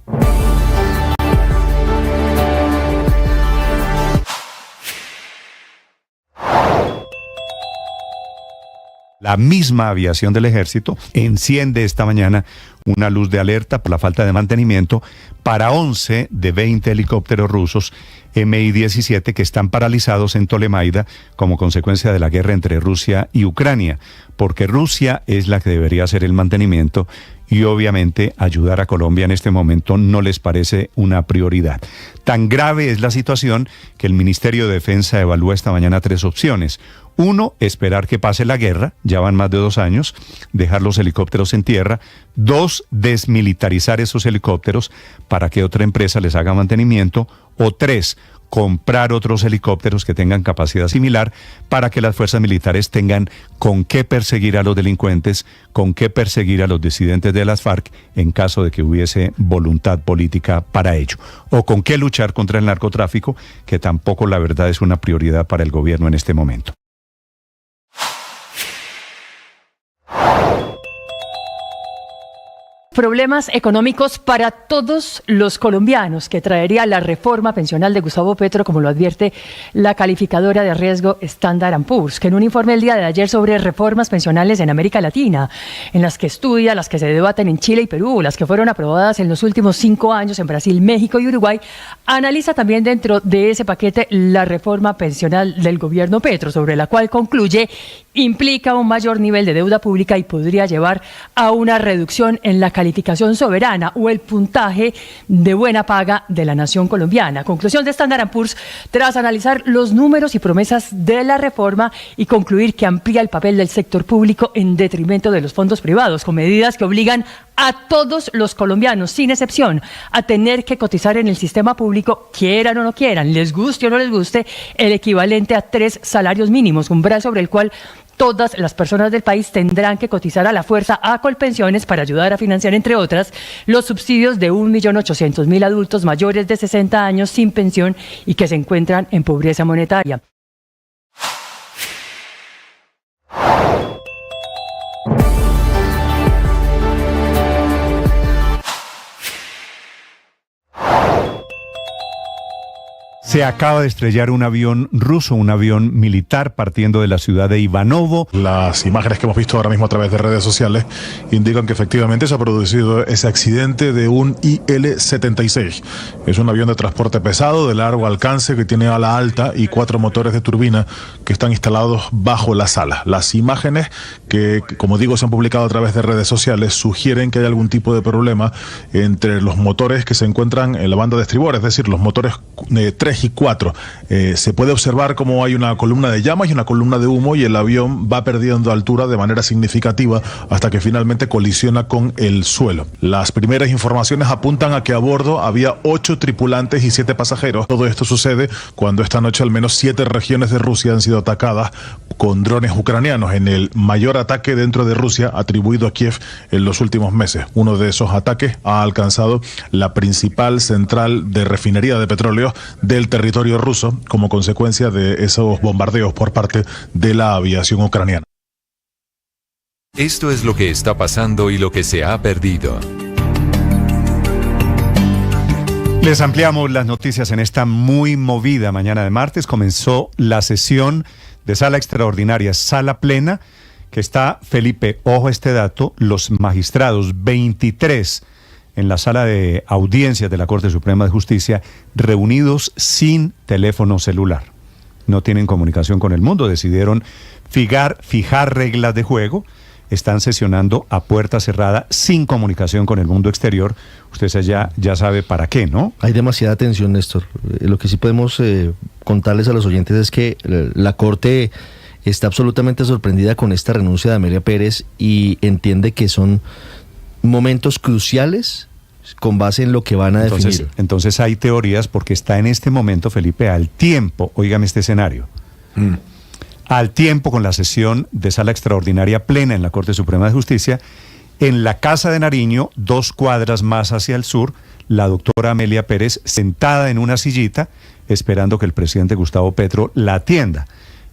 La La misma aviación del ejército enciende esta mañana una luz de alerta por la falta de mantenimiento para 11 de 20 helicópteros rusos Mi-17 que están paralizados en Tolemaida como consecuencia de la guerra entre Rusia y Ucrania, porque Rusia es la que debería hacer el mantenimiento y obviamente ayudar a Colombia en este momento no les parece una prioridad. Tan grave es la situación que el Ministerio de Defensa evalúa esta mañana 3 opciones. 1, esperar que pase la guerra, ya van más de 2 años, dejar los helicópteros en tierra. 2, desmilitarizar esos helicópteros para que otra empresa les haga mantenimiento. O 3, comprar otros helicópteros que tengan capacidad similar para que las fuerzas militares tengan con qué perseguir a los delincuentes, con qué perseguir a los disidentes de las FARC en caso de que hubiese voluntad política para ello, o con qué luchar contra el narcotráfico, que tampoco la verdad es una prioridad para el gobierno en este momento. Problemas económicos para todos los colombianos que traería la reforma pensional de Gustavo Petro, como lo advierte la calificadora de riesgo Standard & Poor's, que en un informe el día de ayer sobre reformas pensionales en América Latina, en las que estudia, las que se debaten en Chile y Perú, las que fueron aprobadas en los últimos 5 años en Brasil, México y Uruguay, analiza también dentro de ese paquete la reforma pensional del gobierno Petro, sobre la cual concluye implica un mayor nivel de deuda pública y podría llevar a una reducción en la calificación soberana o el puntaje de buena paga de la nación colombiana. Conclusión de Standard & Poor's tras analizar los números y promesas de la reforma y concluir que amplía el papel del sector público en detrimento de los fondos privados, con medidas que obligan a todos los colombianos, sin excepción, a tener que cotizar en el sistema público, quieran o no quieran, les guste o no les guste, el equivalente a 3 salarios mínimos, umbral sobre el cual todas las personas del país tendrán que cotizar a la fuerza a Colpensiones para ayudar a financiar, entre otras, los subsidios de 1.800.000 adultos mayores de 60 años sin pensión y que se encuentran en pobreza monetaria. Se acaba de estrellar un avión ruso, un avión militar partiendo de la ciudad de Ivanovo. Las imágenes que hemos visto ahora mismo a través de redes sociales indican que efectivamente se ha producido ese accidente de un Il-76. Es un avión de transporte pesado de largo alcance que tiene ala alta y 4 motores de turbina que están instalados bajo las alas. Las imágenes que, como digo, se han publicado a través de redes sociales sugieren que hay algún tipo de problema entre los motores que se encuentran en la banda de estribor, es decir, los motores 3 y 4. Se puede observar cómo hay una columna de llamas y una columna de humo y el avión va perdiendo altura de manera significativa hasta que finalmente colisiona con el suelo. Las primeras informaciones apuntan a que a bordo había 8 tripulantes y 7 pasajeros. Todo esto sucede cuando esta noche al menos 7 regiones de Rusia han sido atacadas con drones ucranianos, en el mayor ataque dentro de Rusia atribuido a Kiev en los últimos meses. Uno de esos ataques ha alcanzado la principal central de refinería de petróleo del territorio ruso como consecuencia de esos bombardeos por parte de la aviación ucraniana. Esto es lo que está pasando y lo que se ha perdido. Les ampliamos las noticias en esta muy movida mañana de martes. Comenzó la sesión de sala extraordinaria, sala plena, que está, Felipe, ojo a este dato, los magistrados 23 en la sala de audiencias de la Corte Suprema de Justicia, reunidos sin teléfono celular. No tienen comunicación con el mundo, decidieron fijar reglas de juego, están sesionando a puerta cerrada, sin comunicación con el mundo exterior. Usted ya sabe para qué, ¿no? Hay demasiada tensión, Néstor. Lo que sí podemos contarles a los oyentes es que la Corte está absolutamente sorprendida con esta renuncia de Amelia Pérez y entiende que son momentos cruciales con base en lo que van a definir. Entonces hay teorías porque está en este momento, Felipe, al tiempo, óigame este escenario, al tiempo con la sesión de sala extraordinaria plena en la Corte Suprema de Justicia, en la Casa de Nariño, 2 cuadras más hacia el sur, la doctora Amelia Pérez sentada en una sillita esperando que el presidente Gustavo Petro la atienda.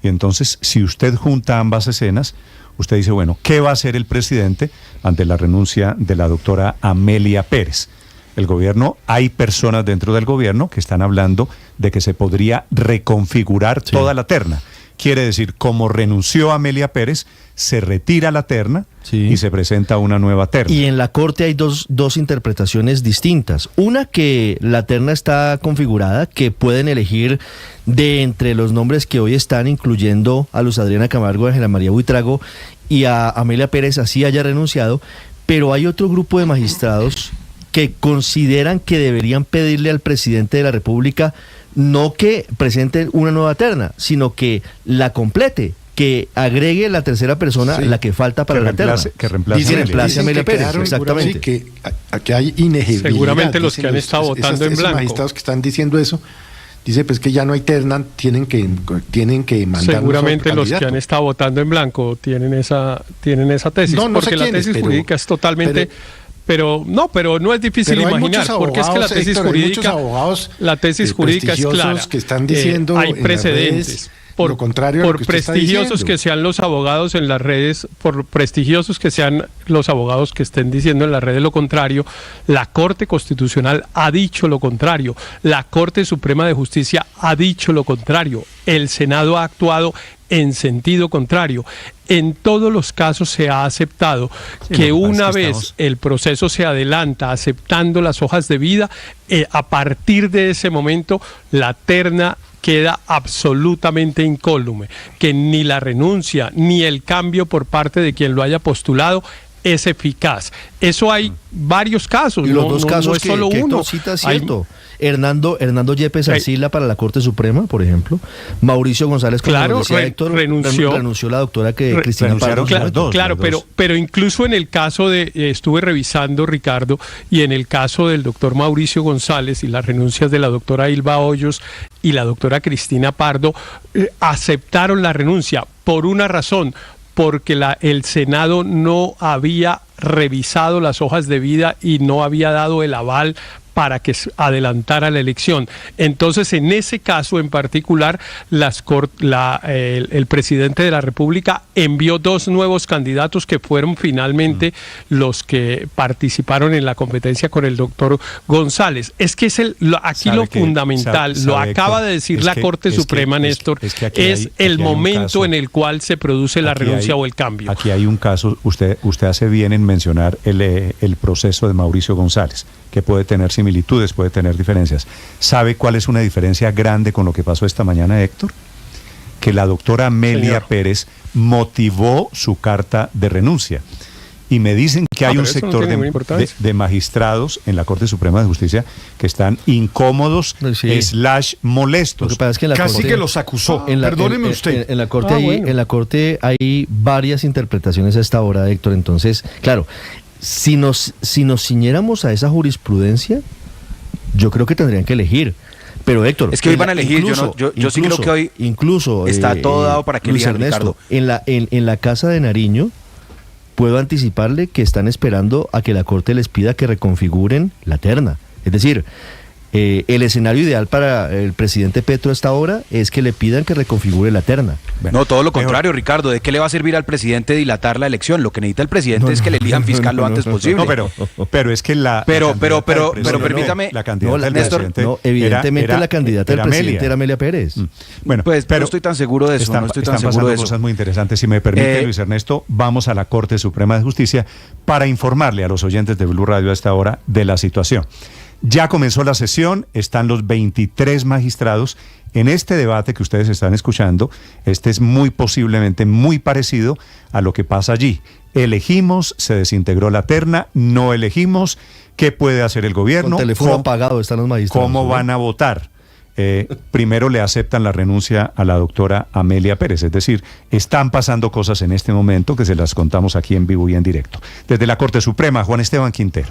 Y entonces, si usted junta ambas escenas, usted dice, bueno, ¿qué va a hacer el presidente ante la renuncia de la doctora Amelia Pérez? El gobierno, hay personas dentro del gobierno que están hablando de que se podría reconfigurar toda la terna. Quiere decir, como renunció Amelia Pérez, se retira la terna y se presenta una nueva terna. Y en la Corte hay dos interpretaciones distintas. Una, que la terna está configurada, que pueden elegir de entre los nombres que hoy están, incluyendo a Luz Adriana Camargo, a Ángela María Buitrago y a Amelia Pérez, así haya renunciado, pero hay otro grupo de magistrados que consideran que deberían pedirle al presidente de la República no que presente una nueva terna, sino que la complete, que agregue la tercera persona, la que falta para la terna. Que reemplace a Amelia Pérez, exactamente. Sí, que aquí hay inegibilidad. Seguramente los que han estado votando en blanco. Esos magistrados que están diciendo eso, dice pues que ya no hay terna, tienen que mandar. Seguramente los que han estado votando en blanco tienen esa tesis, no porque la tesis jurídica es totalmente... Pero no es difícil imaginar, porque es que la tesis jurídica es clara. Que están diciendo hay precedentes. Por prestigiosos que sean los abogados en las redes, por prestigiosos que sean los abogados que estén diciendo en las redes lo contrario, la Corte Constitucional ha dicho lo contrario, la Corte Suprema de Justicia ha dicho lo contrario, el Senado ha actuado en sentido contrario. En todos los casos se ha aceptado que una vez el proceso se adelanta aceptando las hojas de vida, a partir de ese momento la terna queda absolutamente incólume, que ni la renuncia ni el cambio por parte de quien lo haya postulado es eficaz. Eso hay varios casos. Y los dos casos no es solo uno. Cita, ¿cierto? Hernando Yepes Arcila para la Corte Suprema, por ejemplo. Mauricio González, como decía Héctor, renunció la doctora Cristina Pardo. Claro, pero incluso en el caso de, estuve revisando, Ricardo, y en el caso del doctor Mauricio González y las renuncias de la doctora Ilva Hoyos y la doctora Cristina Pardo, aceptaron la renuncia por una razón, porque el Senado no había revisado las hojas de vida y no había dado el aval para que adelantara la elección. Entonces, en ese caso en particular, el presidente de la República envió 2 nuevos candidatos que fueron finalmente los que participaron en la competencia con el doctor González. Es que es aquí lo fundamental, lo acaba de decir la Corte Suprema, Néstor, es el momento en el cual se produce la renuncia o el cambio. Aquí hay un caso, usted hace bien en mencionar el proceso de Mauricio González, que puede tener similitudes, puede tener diferencias. ¿Sabe cuál es una diferencia grande con lo que pasó esta mañana, Héctor? Que la doctora Amelia Pérez motivó su carta de renuncia. Y me dicen que hay un sector de magistrados en la Corte Suprema de Justicia que están incómodos / molestos. Lo que pasa es que casi que los acusó. Perdóneme usted. En la Corte hay varias interpretaciones a esta hora, Héctor. Entonces, claro, si nos ciñéramos a esa jurisprudencia, yo creo que tendrían que elegir. Pero Héctor, es que hoy van a elegir. Yo sí creo que hoy está todo dado para que elijan, Ricardo. En la Casa de Nariño, puedo anticiparle que están esperando a que la Corte les pida que reconfiguren la terna. Es decir, el escenario ideal para el presidente Petro a esta hora es que le pidan que reconfigure la terna. No, todo lo contrario, Ricardo. ¿De qué le va a servir al presidente dilatar la elección? Lo que necesita el presidente es que le elijan fiscal lo antes posible. Pero es que pero permítame, la candidata del presidente evidentemente la candidata del presidente era Amelia Pérez. Bueno, pues no estoy tan seguro de eso. Están pasando cosas muy interesantes. Si me permite, Luis Ernesto, vamos a la Corte Suprema de Justicia para informarle a los oyentes de Blue Radio a esta hora de la situación. Ya comenzó la sesión, están los 23 magistrados en este debate que ustedes están escuchando. Este es muy posiblemente muy parecido a lo que pasa allí. Elegimos, se desintegró la terna, no elegimos, ¿qué puede hacer el gobierno? Con teléfono apagado están los magistrados. ¿Cómo van a votar? Primero le aceptan la renuncia a la doctora Amelia Pérez, es decir, están pasando cosas en este momento que se las contamos aquí en vivo y en directo. Desde la Corte Suprema, Juan Esteban Quintero.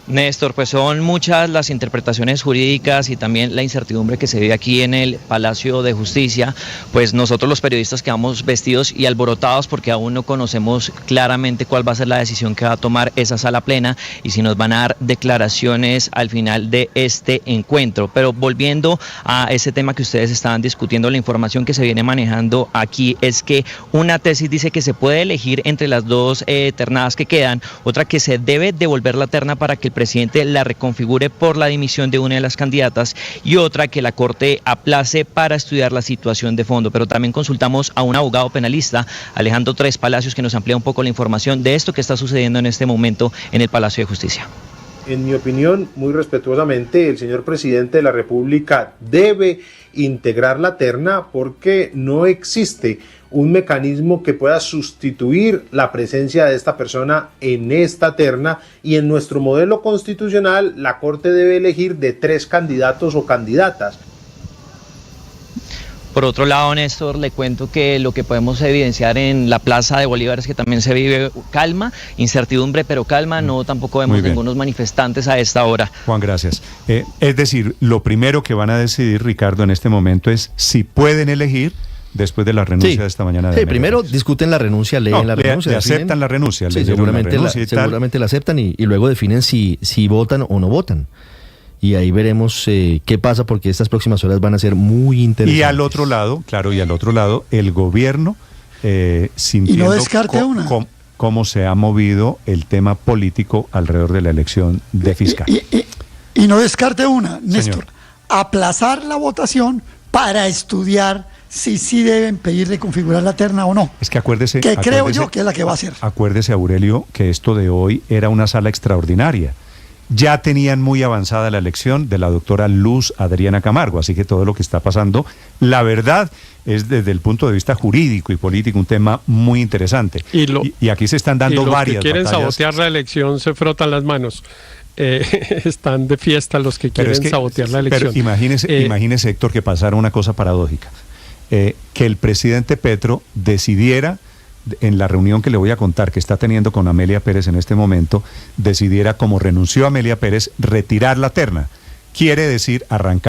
Néstor, pues son muchas las interpretaciones jurídicas y también la incertidumbre que se vive aquí en el Palacio de Justicia. Pues nosotros los periodistas quedamos vestidos y alborotados porque aún no conocemos claramente cuál va a ser la decisión que va a tomar esa sala plena y si nos van a dar declaraciones al final de este encuentro. Pero volviendo a ese tema que ustedes estaban discutiendo, la información que se viene manejando aquí es que una tesis dice que se puede elegir entre las 2 ternadas que quedan, otra que se debe devolver la terna para que el presidente la reconfigure por la dimisión de una de las candidatas y otra que la Corte aplace para estudiar la situación de fondo. Pero también consultamos a un abogado penalista, Alejandro Tres Palacios, que nos amplía un poco la información de esto que está sucediendo en este momento en el Palacio de Justicia. En mi opinión, muy respetuosamente, el señor presidente de la República debe integrar la terna porque no existe un mecanismo que pueda sustituir la presencia de esta persona en esta terna, y en nuestro modelo constitucional la Corte debe elegir de 3 candidatos o candidatas. Por otro lado, Néstor, le cuento que lo que podemos evidenciar en la Plaza de Bolívar es que también se vive calma, incertidumbre, pero calma. No, tampoco vemos ningunos manifestantes a esta hora. Juan, gracias. Es decir, lo primero que van a decidir, Ricardo, en este momento es si pueden elegir después de la renuncia de esta mañana. Sí, primero discuten la renuncia, leen la renuncia. Le aceptan la renuncia. Sí, seguramente la aceptan y luego definen si votan o no votan. Y ahí veremos qué pasa, porque estas próximas horas van a ser muy interesantes. Y al otro lado, el gobierno sintiendo y no descarte cómo se ha movido el tema político alrededor de la elección de fiscal. Y no descarte una, Néstor, señor, aplazar la votación para estudiar si sí deben pedir reconfigurar la terna o no. Es que acuérdese... creo yo que es la que va a hacer. Acuérdese, Aurelio, que esto de hoy era una sala extraordinaria. Ya tenían muy avanzada la elección de la doctora Luz Adriana Camargo, así que todo lo que está pasando, la verdad, es desde el punto de vista jurídico y político un tema muy interesante. Y aquí se están dando varias los que quieren batallas. Sabotear la elección se frotan las manos. Están de fiesta los que quieren sabotear la elección. Pero imagínese, Héctor, que pasara una cosa paradójica. Que el presidente Petro decidiera, en la reunión que le voy a contar que está teniendo con Amelia Pérez en este momento, decidiera, como renunció Amelia Pérez, retirar la terna. Quiere decir arrancar